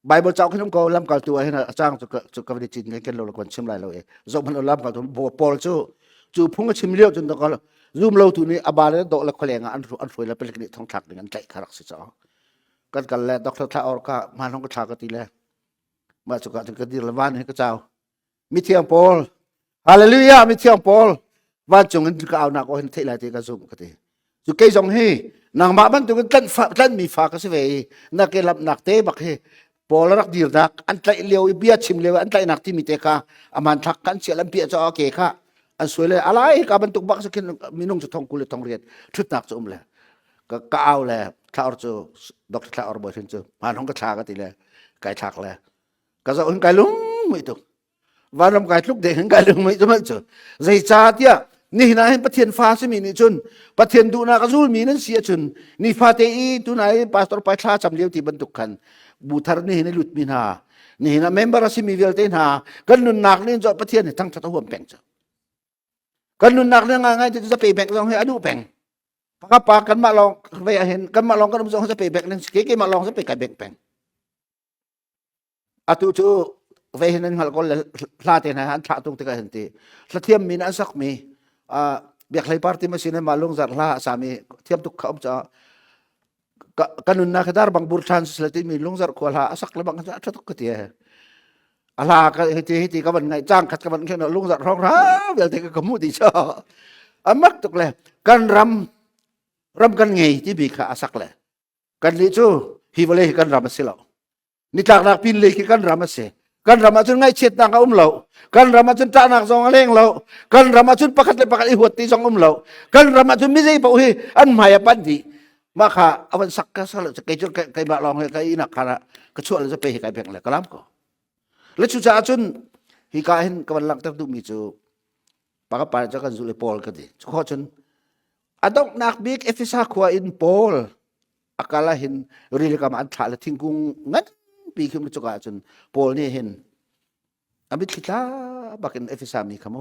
ใบบนเจ้าขึ้นก็ลำกัดตัวให้นะจ้างจุกกับดิจินกันเราละคนชิมไรเราจบมันลำกัดตัวปอลจู่พงก็ชิมเลี้ยวจนตัวก็รูมเราตัวนี้อบาเลยโดนละคนแรงอันรวยแล้วเป็นกระดิ่งทองถักอย่างนั้นใจขรักสิจ่อกันแล้วดอกท่าออร์ก็มาท้องกระชากตีแล้วมาจุกถึงกระดิ่งละวันให้ก็เจ้ามิเทียงปอลฮาเลลูยามิเทียงปอลวันจงกันก็เอาหนักเอาเห็นเท่าไรที่ก็ซุ่มก็ตีจุกเกยจงให้นางมาบันตุกันตั้นมีฝากก็สิเวนักเกลับนักเตะบักเฮปอลรักดีรักอันใจเลี้ยวเบียชิมเลี้ยวอันใจนักที่มีเตะค่ะอามันทักกันเสียลำเปียจะโอเคค่ะอันสวยเลยอะไรกับบรรทุกบักสักคนมีนุ่งจะทองกุลทองเรียนชุดหนักจะเลยก็เอาเลยถ้าอร์จูดอกถ้าอร์บอยถึงจูมาท้องก็ชาก็ตีเลยไก่ทักเลยก็จะอุ่นไก่ลุงไม่ถูกวันรำไก่ลุกเด็กเห็นไก่ลุงไม่ถูกไม่ถูกใจชาเตี้ยนี่นะเห็นประเทศฟ้าสมีนี่จุนประเทศดูนากระซูลมีนั่นเสียจุนนี่ฟ้าเตอีดูนายปาสตอร์ไปคลาจำเลี้ยวที่บรรทุกกันบูทาร์นี่เห็นลุดมีนานี่นะเมมเบอร์สิมีเวลเตนหากันนุนนักนี่จอดประเทศนี่ทั้งชัดหัวแปงจ้ะกันนุนนักนี่ง่ายๆจะไปแบ่งต้องให้อนุแบ่งพักปากันมาลองไปเห็นกันมาลองกันต้องจะไปแบ่งนั่นเก๋ๆมาลองจะไปกันแบ่งอะตุจูไปเห็นนั่นหัวก็ลาเตนะฮันท่าตรงที่กันเห็นตีละเทียมมีนั่นสักมีเบียกไลปาร์ตี้มาสินะมาลงจากลาสามีเทียมทุกเขาจะกันนุนนักดาร์บังบูร์ชันสเลติมีลงจากขวาลาสักละบังจะทุกกติยอาลาก็เฮติก็มันไงจ้างขัดก็มันแค่นั้นลงจากร้องร้าวเดี๋ยวเด็กก็มุดิชออามักตุกเลยกันรำกันไงที่บีขาสักเลยกันลิจูฮิวเลยกันรำสิเรานี่จากนักพินเลยกันรำสิกันรำจนไงเช็ดนางอุ้มเรากันรำจนตานักสองเล่งเรากันรำจนประคัดเลยประคัดอีหัวตีสองอุ้มเรากันรำจนไม่ใช่ปุ้ยอันหมายปันดีมาค่ะเอาวันสักก็สักจะเกยจนเกยมาลองเลยเกยนักขนาดก็ช่วยเราจะไปเกยแบ่งเลยก็ล้ำก็แล้วชุดจ้าจนฮิกาเห็นกับวันหลังตั้งดูมีจูปากปาจะกันจุเลปอลก็ดีข้อจนอดอกนักบิ๊กเอฟซ่าขวาอินปอลอากาลเห็นรีเลกามันถ่ายแล้วทิ้งกุ้งงั้นปีขึ้นมาจุกาจนปอลนี่เห็นอามิตคิดละบักเอ็นเอฟซ่ามีขโม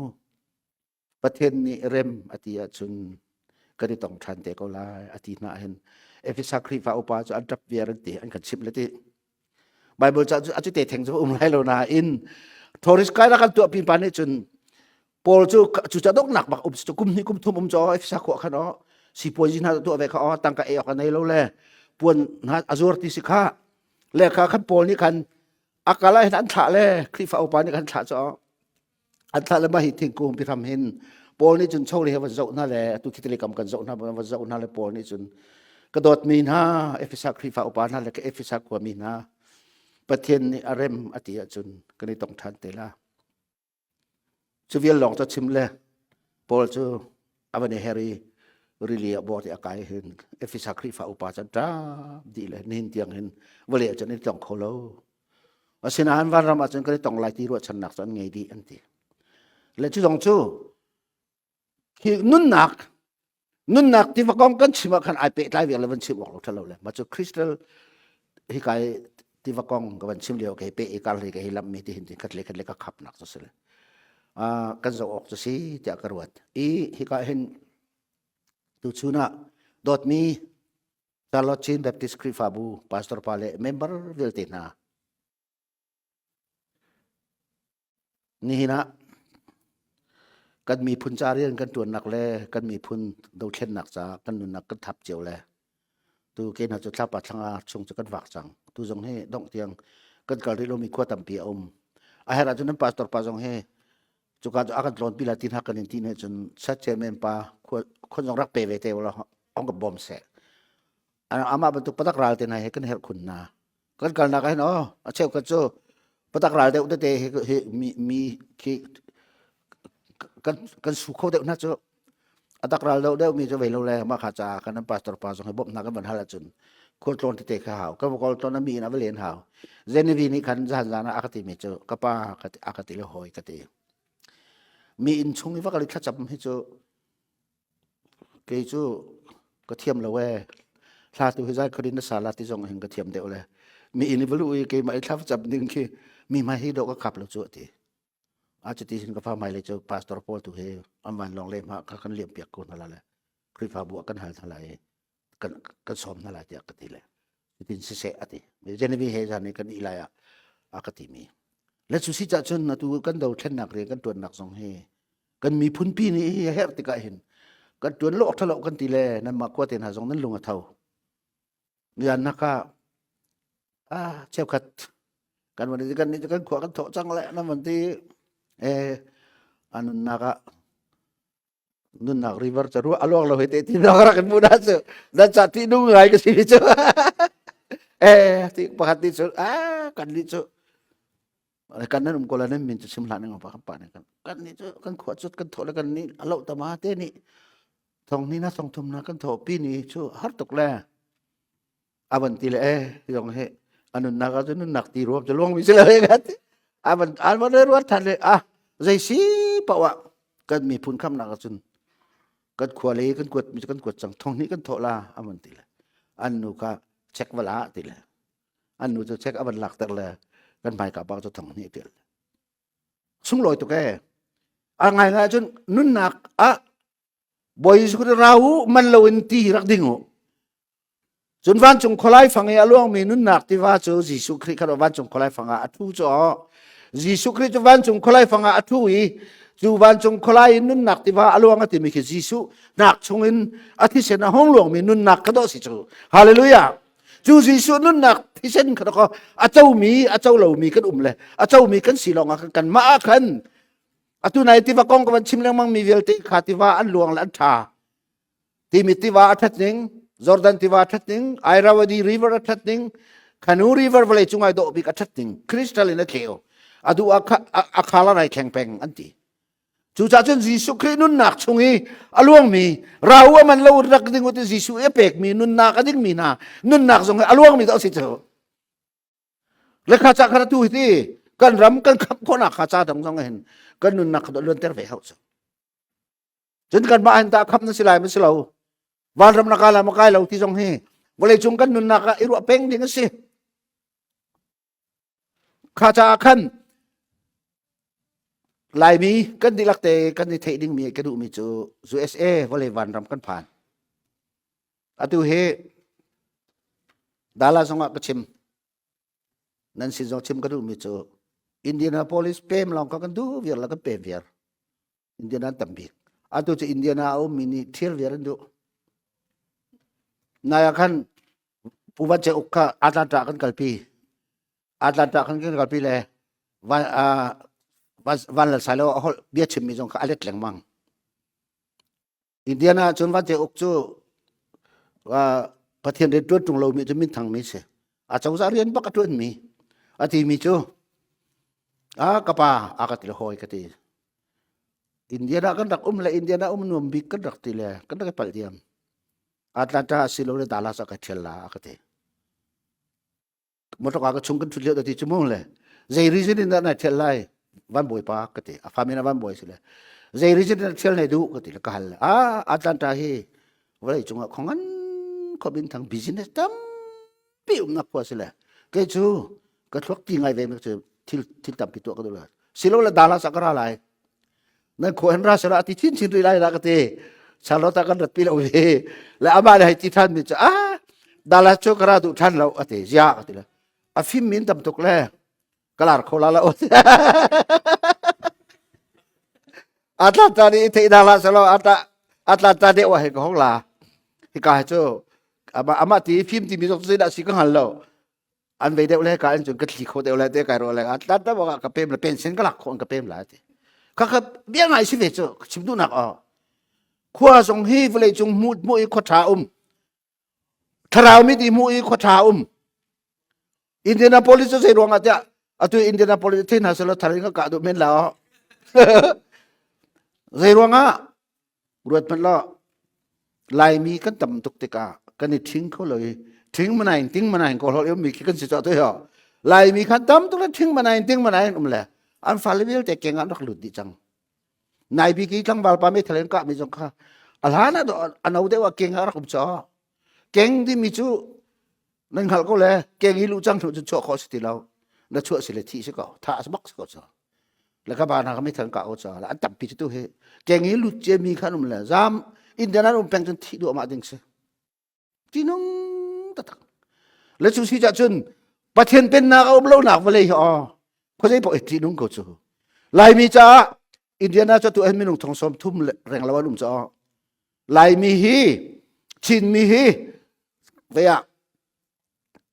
ประเทศนี้เร็มอติยาจนก็ได้ต้องทันเตะก็ลายอตินาเห็นเอฟซ่าครีฟ้าอุปาจะอันดับเวียรันตีอันกันชิมเลยที่ไบเบิลจะอาจจะเตะแทงจะไรเรานาอินทอริสกายรักันตัวพิมพานี่จนปอลจูจะต้องหนักบักอุปสรรคกุมนี่กุมทุ่มจอเอฟซ่าขวาขนาดสิปวยจินหาตัวไปเขาตั้งกับเออกันในเราเลยปวนหาอาจูร์ติสิก้าเลยค่ะขันปอลนี่กันอากาศเห็นอันถ่าเลยครีฟ้าอุปานี่กันถ่าจออันถ่าเลยมาหิทิ้งกุมไปทำเห็นปอลนี่จนโชว์เลยวันเจ้าหน้าเลยตุกิตเลยกำกันเจ้าหน้าวันเจ้าหน้าเลยปอลนี่จนกระโดดมีนาเอฟซ่าครีฟ้าอุปานั่นเลยก็เอฟซ่ากว่ามีนาประเทศนี้อารมณ์อติยาจุนก็เลยต้องทันเตล่าจะเวียนหลงจะชิมเลยพอจะอาวันนี้เฮรี่ริเลียบอกที่อากาศเห็นเอฟซักรีฟ้าอุปาจันทราดีเลยนินเตียงเห็นวันเลียจะนี่ต้องโคโลวันสินานวันรำอาจารย์ก็เลยต้องไล่ที่รวดฉันหนักสันไงดีอันที่และที่ต้องชูคือนุ่นหนักที่ว่าก้องกันชิมกันไอเปไลเวียนเลยวันชิมออกเราทะเลเลยมาจากคริสตัลที่กายที่ว่ากองกับวันชิมเดียวกับเปอีกาเลยกับฮิลัมมีที่เห็นที่คัดเล็กก็ขับหนักสุดเลยกันจะออกจะซีจะกระวดฮิกาเห็นตุชุนะดอทมีชาร์ลอตชินแบบติสคริฟาบูพาสตอร์พาเลเมมเบอร์วิลตินานี่นะกันมีพุนจารียนกันตัวหนักเลยกันมีพุนดูเช่นหนักจ้ากันนุนหนักกันทับเจียวเลยตัวเกณฑ์จะทับปัดทางอาชงจะกันฝากจังตัวจงให้ดองเตียงกันกะริโลมีขั้วต่ำเปียอมอาเหตุจุนั้นพาสตอร์พาจงให้จุกาจะอากันตอนปีละที่หักกันที่เนี่ยจนชัดเจนเมนปาคนจงรักเปเวเตวละองกับบอมเสะอามาบรรทุกปตักรายเตนายกันเฮรคุณนากันนักให้เนาะเชื่อกันโจปตักรายเตอุตเตมีกันสุขเขาเตอุน่าจะอัตกรายเตมีจะเวลาเลยมาขาจากันนั้นพาสตอร์พาจงให้บ่มนักกันบรรทัดจนคนตอนที่เตะข่าวก็บอกตอนนั้นมีนะเวลียนข่าวเจนวีนี่ขันจานนะอากาศมีเจอก็ป้าอากาศเลยหอยกติมีอินชงนี่ว่าก็เลยขัดจับให้เจอเกยจูก็เทียมละเว้ลาตัวให้ใจคนนี้นักสาระที่จงเห็นก็เทียมเดียวเลยมีอินนี่บลูอีเกยมาไอ้ทับจับหนึ่งคือมีมาให้ดอกก็ขับเราจุดที อาจจะตีสินกับฟ้าใหม่เลยเจ้าพาสตอร์พอลตุเฮอามันลองเล่มฮะกันเลี่ยมเปียกคนนั่นแหละคริฟาบัวกันหาทลายกันสมนั่นแหละจากกติเลยตินเสะอติเจนวีเฮจานี่กันอีไลอะอากติมีและสุสิจ่าจนนะตูกันเดาเช่นนักเรียนกันตัวนักสองเฮกันมีพุนปีนี่เฮติกาเห็นกันตัวโลกทะเลาะกันตีแลนั่นมากกว่าเต็นหาสองนั้นลงอ่ะเท่าเงินนะคะเชี่ยวขัดกันวันนี้กันขวากันโถจังแหละนั่นวันที่อันนั้นนะคะนุ่นนักริเวอร์จะรู้อารมณ์เราเห็นที่นักรักกันมุดาเสือdan saat itu ngai ke sini tu ti pakat itu kan itu kan nan ko la nan min sim la nang pa pa kan itu kan khot sut kan tho la kan ni alo ta ma te ni thong ni na song thum na kan tho pi ni chu har tok la aban ti le yong he anun na ka nun nak ti roจะลงmi sila he gat aban ro than le zai si pa wa kan mi phun kham na ka chunกันขวาเลยกันกวดมีกันกวดจังทองนี้กันโถลาอามันติละอันนู้ก็เช็ควลาติละอันนู้จะเช็คอามันหลักแต่ละกันไปกับบ้าจะทองนี้ติละสุ่งลอยตัวแกไงจนนุ่นหนักบอยสุดเรามันเราอินทีรักดิ่งจนวันจงคลายฟังไอ้ล่วงมีนุ่นหนักที่ว่าจะยิสุคริสต์วันจงคลายฟังอาทุจ่อยิสุคริสต์วันจงคลายฟังอาทุยจูวันจงคลายนุ่นหนักที่ว่าอลวงอติมีคือยิสุหนักชงอินอธิเสนาห้องหลวงมีนุ่นหนักก็ต้องสิจูฮาเลลูยาจูยิสุนุ่นหนักที่เส้นเขาก็อาเจ้ามีเหล่ามีกันเลยอาเจ้ามีกันสีลองกันมาขันตุนายที่ว่ากองกับชิมเลี้ยงมังมีเวลติขาที่ว่าอันหลวงและอันชาที่มีที่ว่าอัฐนิงจอร์แดนที่ว่าอัฐนิงไอราวดีริเวอร์อัฐนิงคานูริเวอร์เวลจุงไอโดบิกอัฐนิงคริสตัลลินเขียวดูอาคาลอะไรแข็งแกร่งอันที่จู่จ้าจนยิสุคริสต์นุ่นหนักชงอีอลวงมีเราว่ามันเรารักดิ่งว่ายิสุเอเปกมีนุ่นหนักก็ดิ่งมีนานุ่นหนักชงอลวงมีต้องสิเจ้าและข้าจากข้าตัวที่กันรำกันขับคนหนักข้าจากทั้งสองเห็นกันนุ่นหนักก็เลื่อนเตะไปเขาจนกันมาอันตาขับนั่นสิลายมันสิเราวันรำนักอะไรมาใกล้เราที่สองเฮวันเลยจงกันนุ่นหนักอิรุเป้งดิ่งสิข้าจากขันลายมีกันดีลักเตกันดีเทดิ้งมีกันดูมีจูเอสเอวันเลยวันรำกันผ่านอตุเฮดาลาสงะกชิมนั่นสิจงชิมกันดูมีจูอินเดียนาโพลิสเปมลองกันดูเวียร์แล้วก็เปมเวียร์อินเดียนาตัมบีอตุจะอินเดียนาเอามินิเทียร์เวียร์ดูนายขันผู้บัญชาอุกะอาตาตากันกัลปีอาตาตากันกัลปีเลยวันละสายแล้วเบียชิมมีจงอะไรแหลงมังอินเดียนาจนวันเจอกจูว่าประเทศเด็ดตัวจงเรามีจะมีทางมีเสียอาจจะจะเรียนปักตัวมีอาทิมีจูกป้าอากาศละหอยกติอินเดียนากันรักเลยอินเดียนานุ่มบิกกันรักตีเลยกันรักไปเดียมอาตาตาสิโลเลดาลาสักเชลลาอากาศมดกากชงกันชุดเลี้ยวตีจมูกเลยใจริจินนั่นน่ะเชลไลวันบ่อยปากติฟามินาวันบ่อยสิเลยใจริจินนั่นเชลในดูกติละกันเลยอาตาตาเฮวันนี้จงอ่ะของอันเขาเป็นทางบิสเนสตั้มปิ้วนักกว่าสิเลยแกจูก็ทุกที่ไงเว้ยมันจะที่ตั้มปิดตัวก็ดูเลยสิโลเลดาลาสักอะไรนั่นคนราชราที่ทิ้งชินรีไลรักติชาลอตากันรัดปีเราเว้ยแล้วอามาเลยที่ท่านมีจะดาลาโชกราดูท่านเราติยากติเลยฟิมมินตั้มตุกเลยกลาดโคลาละอดอัตตานี่ที่ดาราสโลอัตตาเดวะเฮกของลาฮิกาเจออามาที่ฟิล์มที่มีสกุลสิกังฮัลโลอันเวเดวเลยการจนกระถิ่นโคเดวเลยเดกายโรเลยอัตตาบอกกับเปมเลยเป็นเซนก็หลักคนกับเปมหลายทีก็คือเบี้ยไงสิเวจูชิมดูนักขั้วทรงฮีฟเลยจงมุยขดชาทราวมิดีมุยขดชาอินเดียนาโพลิสเซรวงอาจจะatau India politik hasil tarik ke kado men lah, zeruanga, buat men lah, lay mi kan tam tuk tika, kan ni ting kau lagi, ting mana kalau yang mi kan sesuatu ya, lay mi kan tam tuk ting mana umle, an falibil tekeng an nak lut di cang, nai bi ki cang balpa mi thalen ka mi cang ka, alhana do anau dewa keng arak umca, keng di mi cu, neng hal kau le, keng ilu cang tu cok kau setilau. นั่นชั่วสิเลที่สิก็ท่าสบักสิก็จะ แล้วก็บานเขาไม่ถึงกะเอาจ้าแล้วอันตับปีตัวเฮแกงี้ลุดเจมีขนมเลยจามอินเดียนั้นเป็นจนที่ดูมาดึงเสจีนงตัดแล้วสุดที่จะจนประเทศเป็นนักเอาเล่าหนักมาเลยอ๋อเขาจะบอกจีนงก็จูลายมีจ้าอินเดียน่าจะตัวเองไม่ลงทองสมทุ่มแรงละวันนุ่มจ้าลายมีฮีชินมีฮีเวีย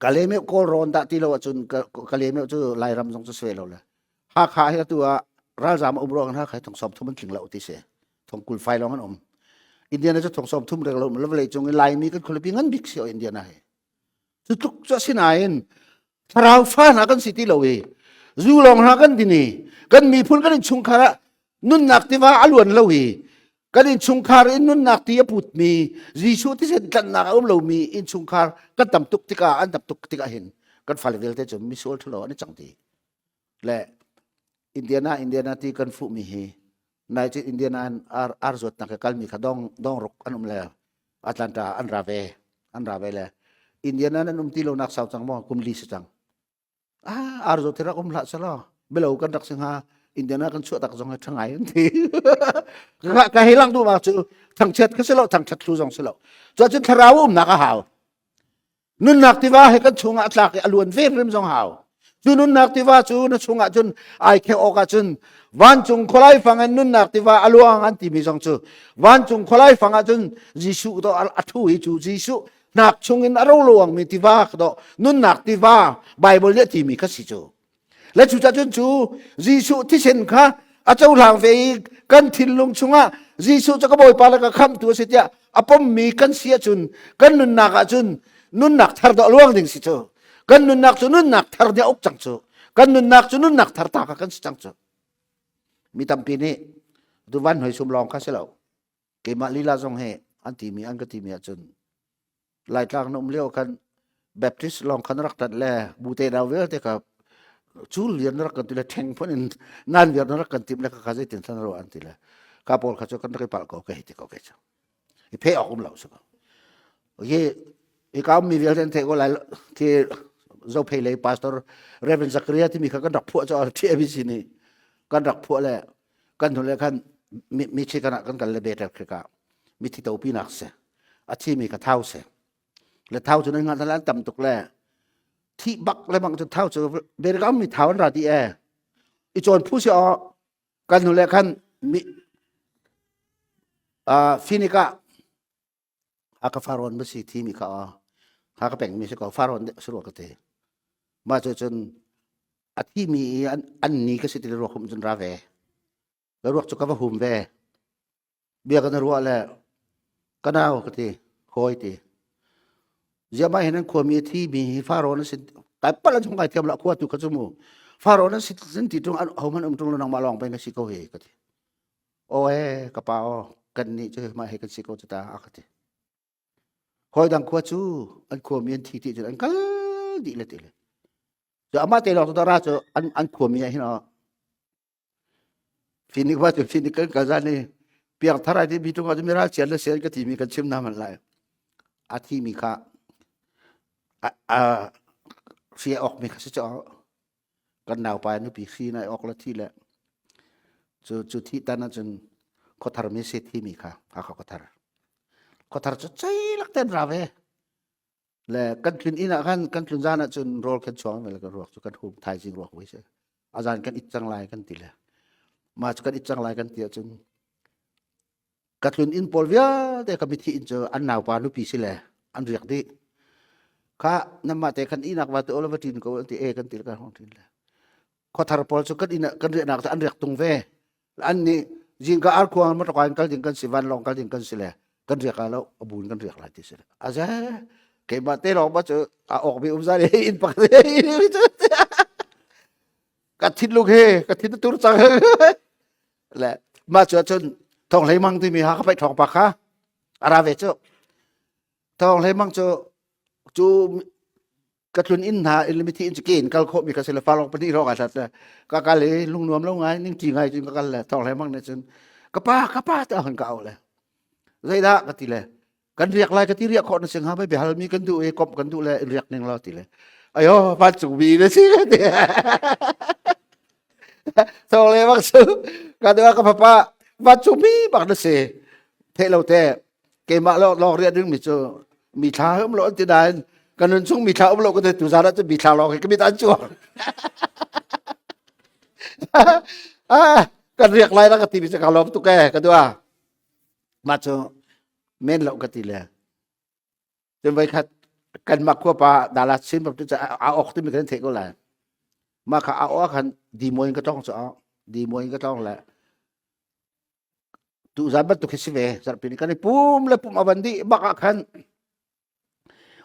กะเลเมโกรอนตะที่เราจนกะเลเมจูลายรำทรงจะสวยเราเลยหากขายตัวราชามอุบรองหากขายทองสมทุ่มมันถึงเราที่เสียทองกุลไฟร้องกันอินเดียน่าจะทองสมทุ่มแรงละวันแล้วเลยจงลายมีกันคนละปีงั้นบิ๊กเสียอินเดียน่าเฮทุกจะสินายนทาราวฟ้าหากันสิที่เราเอจูลองหากันที่นี่กันมีพุ่นกันชุงคาระนุ่นนักที่ว่าอลวนเราเอกันอินชุงคาร์อินนุ่นนักที่ยพุทธมีจีชูที่เส้นกันนักอุ้มเรามีอินชุงคาร์กันตับตุกติกาอันตับตุกติกาเห็นกันฟังเวลเตจมิสโอลทุลอนี่จังดีและอินเดียนาที่กันฟุมีเฮนายที่อินเดียนาอาร์จดนักกัลมีขดองรุกอันอุ้มแล้วอัตแลนตาอันราเวเลยอินเดียนานั้นที่เรานักสาวจังมอคุมลีสจังอาร์จดที่รักละสละเบลากันรักสิงหาอินเดียนากันชั่วตักจงให้ทั้งไงทีก็ให้ลังดูมาจูทั้งเช็ดก็เสลาทั้งเช็ดรู้จงเสลาจนทราวนักหาวนุนนักที่ว่าให้กันชงอัตลักอลวนเฟรริมจงหาวจูนุนนักที่ว่าจูนชงจนไอเคโอกจนวันจงคนไล่ฟังนุนนักที่ว่าอลวงอันที่มีจงจูวันจงคนไล่ฟังจนยิสุตัวอัตุยจูยิสุนักชงอินอารมณ์ลวงมีที่ว่าก็นุนนักที่ว่าไบเบิลเนี่ยที่มีก็สิจูและจูจะจนจูยิสุที่เช่นข้าอาเจ้าหลังเวกันทินลงชงยิสุจะก็บ่อยปาแล้วก็คำตัวเสียอปมมีกันเสียจุนกันนุนนักจุนนุนนักทาร์ดอลวงดิ่งสิจูกันนุนนักจุนนุนนักทาร์ดอกจังจูกันนุนนักจุนนุนนักทาร์ตากันสิจังจูมีตำปีนี้ดูวันหอยสุมลองข้าเสลาเกมาลีลาจงเฮอันที่มีอันก็ที่มีจุนหลายทางนุ่มเลี้ยวกันแบบที่ลองคันรักตัดแลบูเตดาวเวลเตกับจูเลียนรักกันทีละแทงพนินนั่นเดียนรักกันทีละข้าจะติดทันรัวอันทีละข้าพอลข้าจะกันได้ปากก็เห็นที่ก็เกิดอีเพออกคุ้มเหล่าสักโอเคอีกาวมีเวลเทนเทก็หลายที่เจ้าเพลย์พาสตอร์เรเวนซักเรียที่มีข้ากันดักพวกเจ้าที่เอวิสินีกันดักพวกเลยกันทุเรศกันมีชิกันกันเลยเบเตอร์คือกันมีที่ตัวปีนักเสอาชีมีกับเท้าเสและเท้าจนงานทะเลต่ำตกแล่ที่บักและบางจนเท้าจะเบรกามีเท้าอันราดีแออีจวนผู้เสียกันทุเรศกันมีฟินิกาหากฟารอนไม่ใช่ที่มีเขาหากแบ่งมีใช่ก็ฟารอนเดสโรกเตมาจนอาที่มีอันนี้ก็สิติรวมจนราเวแล้วรวมจุกว่าหุ่มเวเบียกันรัวแล้วก็น่าวก็ตีคอยตีจะไม่เห็นนั้นควรมีที่มีฟารอนนั้นสิแต่ปะละจงไอเทียมละขวดตุกขจมูฟารอนนั้นสิติตรงเอามันตรงลงมาลองไปกันสิเขาเฮก็ตีโอ้ยกระเป๋ากันนี่จะมาให้กันสิเขาจะตาอักตีคอยดังขวดจูอันควรมีอันที่จะอันก็ดีเลยตีเลยจะอามาเตลอตัวราชอันควรมีให้เนาะฟินิกว่าจะฟินิกกันกันนี่เพียงทารายที่มีตรงอาจจะมีราชเสียนและเสียนก็ที่มีกันชิมน้ำมันไหลอาที่มีค่าเสียออกมีค่าจะกันหนาวไปนึกปีซีนายออกละที่แหละจุดที่ตอนนั้นจนเขาทำไม่เสร็จที่มีค่าเขาทำจะใจลักเต้นราเวและกันคืนอินะกันคืนจานะจนรอกันช่วงเวลากันรอจุกันหุบไทยจริงรอไว้ใช่อาจารย์กันอิจฉาลายกันตีเลยมาจุกันอิจฉาลายกันตีจนกันคืนอินพอลเวียแต่ก็มีที่อินเจออันหนาวปานุปีสิเลยอันเรียกดีข้านำมาแต่กันอินักว่าตัวเราไม่ทิ้งก็ตีกันตีกันห้องทิ้งเลยเขาทารพอลจุกันอินักกันเรียกนักแต่อันเรียกตรงเวอันนี้จริงก็อาร์ควงมันตะการกันจริงกันสิวันลองกันจริงกันสิเลยกันเรียกแล้วบุญกันเรียกอะไรที่สิเลยอาจารย์เก็บมาเตะลองมาเจอออกไปอุ้มซาเลยอินปักเลยกัดทิดลูกเฮกัดทิดตุรจังแหละมาเจอจนทองไหลมังที่มีหาเข้าไปทองปากค่ะอาราเวจทองไหลมังจูกัดลุนอินหาอิลมิทีอินสกินกัลโคมีกัสเลฟ้าลองไปที่รอกันสัตว์เลยก็การเลยลุงนวมลุงไงนิ่งจริงไงจริงก็กันเลยทองไหลมังเนี่ยจนกระป้าจะหันเก่าเลยเลยละก็ทีเลยกันเรียกอะไรกันที่เรียกคนเสียงหาไม่เบียดมีกันดูกบกันดูเลยเรียกหนึ่งเราทีเลยไอ้โอ้บ้านสุบีเลยสิ so le bak su ka do ka papa va chu mi bak na se the lo te ke ma lo ria ding mi chu mi tha hum lo ti dan kan nun chung mi tha um lo ko te tu za ra chu mi tha lo ke mi tan chu kan riak lai na ka ti bi sa ka lom tu ke ka do ma chu men lo ka ti le jom vai khat kan ma ko pa dala sin ba tu cha a ok ti mi kan the ko la ma ka a ok kan di moin ka tong cha di moin ka tong la tu zabat tu kesive sar pini kan pum le pum abandi baka kan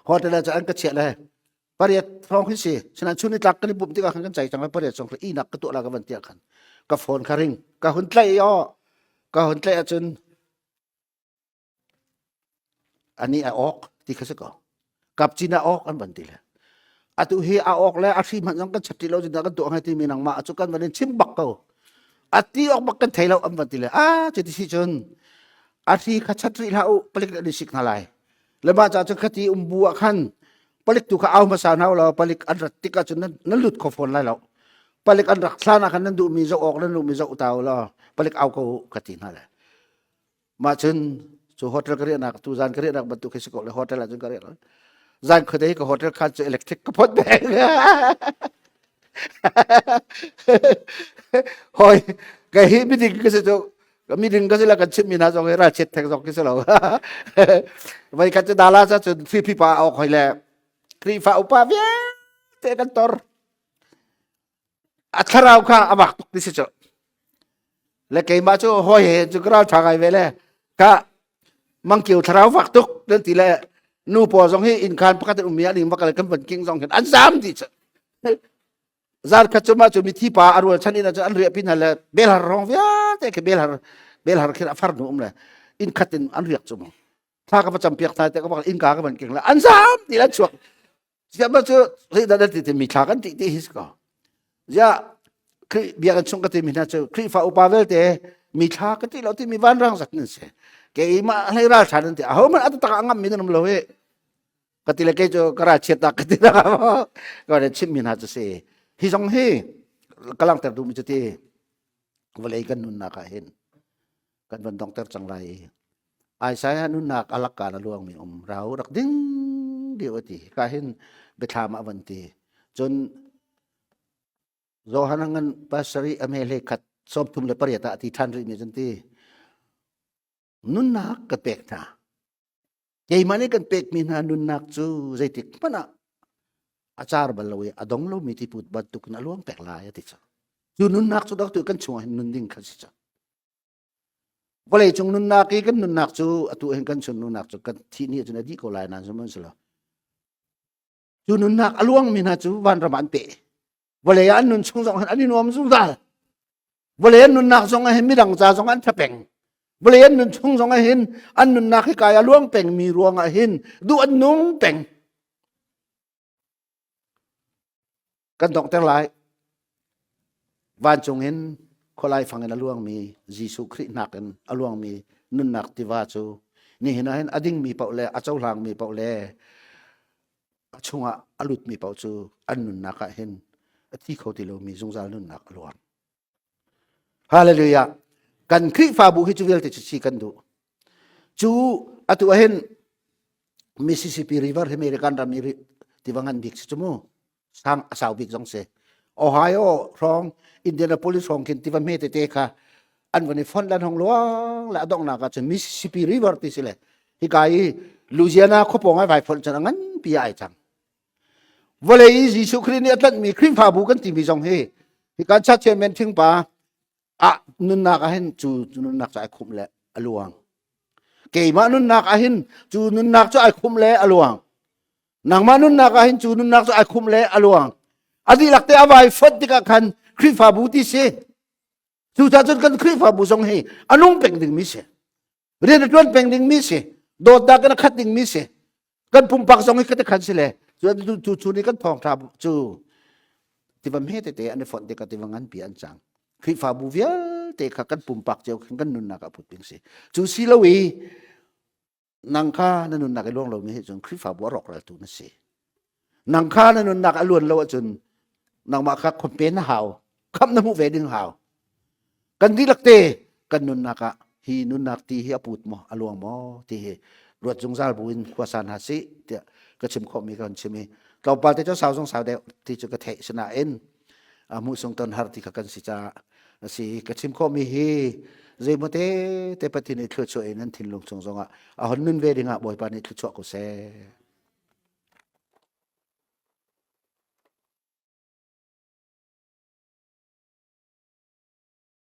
hotel cha an ka che le pariat phong kisi sanan chuni tak kan pum ti ka kan chai chang pariat song i nak ka tu la ka ban ti kan ka phone ka ring ka hun tlai yo ka hun tlai chun ani a ok ti ka se ko kap china ok an ban ti le atu hi a ok le a thi man yang kan chati lo jin da kan tu ngai ti minang ma chu kan ban chim bak ko ati ok bak kan thailo am ban ti le a che ti si chun ati kha chatri lau palik ni sik na lai le ba cha chu khati bu khan palik tu kha au ma sa nau lo palik an rat tika chun nan lut ko phone lai lo palik an rak thla na khan nan du mi zo ok nan du mi zo taw lo palik au ko khati na le ma chun chu hotel kari na tu zan kari na ban tu khisi ko le hotel la chun kari lo zan khodei ko hotel khan chu electric ka phot be hoi cái hi mi ding cái chỗ mi ding cái là cái chim mi na trong cái ra chết thằng trong cái số vậy cái chỗ Dallas á chỗ phi phi pa ở khỏi là phi pha upa vía thế cái tor à thằng kha à bạc đi chỗ là cái mà chỗ hoi chỗ cái ra thằng cái về là cả mang kiểu thằng vạc tục đến tỷ lệ nu po trong hi in khan pakat umia ni makal kan ban king trong cái an sam đi chỗ zar kachuma chu mi thi pa arwal chani na an ria pin hala belhar rong via te ke belhar khira far nu umla in khatin an riak chu tha ka pacham piak ta te ka bak in ka ka ban king la an sam ti la chuak sia ma chu ri da ti mi tha kan ti his ka ya kri bia kan chung ka ti mi na chu kri fa upa vel te mi tha ka ti lo ti mi van rang sak nin se ke ma lai ra than ti a ho man at ta angam mi nam lo he ka ti le ke chu kara cheta ka ti da ka ne chim mi na chu se hi song hi kalang ter du mi chu ti walei kan nun na ka hen kan ban dong ter chang lai ai sai nun nak alak ka na luang mi rau rak ding di oti ka hen be thama van ti chon zo hanangan pasari amele khat som thum le pariata ti than ri mi jan ti nun nak ka pek tha kei mani kan pek mi na nun nak chu zaitik pana achar balawi adong lo mi ti put bat tuk na luang pek la ya ti cha chu nun nak chu dak tu kan chuan nun ding kha si cha bolei chung nun nak ki kan nun nak chu atu hen kan chun nun nak chu kan thi ni chu na di ko lai na so man sala chu nun nak aluang mi na chu wan raman pe bolei an nun chung jong han ani nom chung dal bolei an nun nak jong hen mi dang cha jong an thapeng bolei an nun chung jong hen an nun nak ki kaya luang peng mi ruang a hen du an nung peng kan dong ter lai van chung hen kholai fangen aluang mi jisu khri naken aluang mi nun nak ti wa chu ni hina hen ading mi paule achau lang mi paule achunga alut mi pau chu an nun naka hen athi khoti lo mi zungzal nun nak aluang hallelujah kan khri fa bu hi chu vel te chi kan du chu atu hen Mississippi River American ram mi tiwangan dik chu mo sang asau big jong se Ohio rong Indianapolis rong kin tiwan me te kha an wani fon lan hong luang la dong na ka chu Mississippi River ti sile hi kai Louisiana khopong ai vai phol chan ngan pi ai chang volei Jesu Christ ni atlan mi khrim fa bu kan ti mi jong he hi kan cha che men thing pa a nun na ka hen chu nun nak cha khum le aluang ke ma nun nak a hin chu nun nak cha ai khum le aluang nang ma nun nak a hin chu nun nak cha ai khum le aluang adi lakte awai fot dika khan khrim fa bu ti se chu cha chun kan khrim fa bu jong he anung peng ding mi se re na tuan peng ding mi se do da kan khat ding mi se kan pum pak jong he ka te khan se le chu ni kan thong tha chu ti bam he te an fon de ka ti wangan pi an chang khri fa bu via te kha kan pum pak cheu kan nun na ka phut ping se chu si lo wi nang kha na nun na ka long lo mi he chung khri fa bu rok la tu na se nang kha na nun na ka luan lo chun nang ma kha khom pe na haw คำนั้นมุเวดิงหาวกันดีลักเตกันนุนนักะฮีนุนนักตีฮีอปุตมออลวงมอตีฮีรวดจงซาลบุญควาสานหาสิเดียก็ชิมขอมีกันชิมีเราปาเตเจ้าสาวสงสาวเดียวที่จะกระเทชนะเอ็นมุสงตันหาร์ติกันสิจ้าสิก็ชิมขอมีฮีเจมเตเตปตินิทลุชเอ็นันทินลงจงจงอ่ะหอนนุนเวดิงอ่ะบ่อยปานิทลุชก็เซ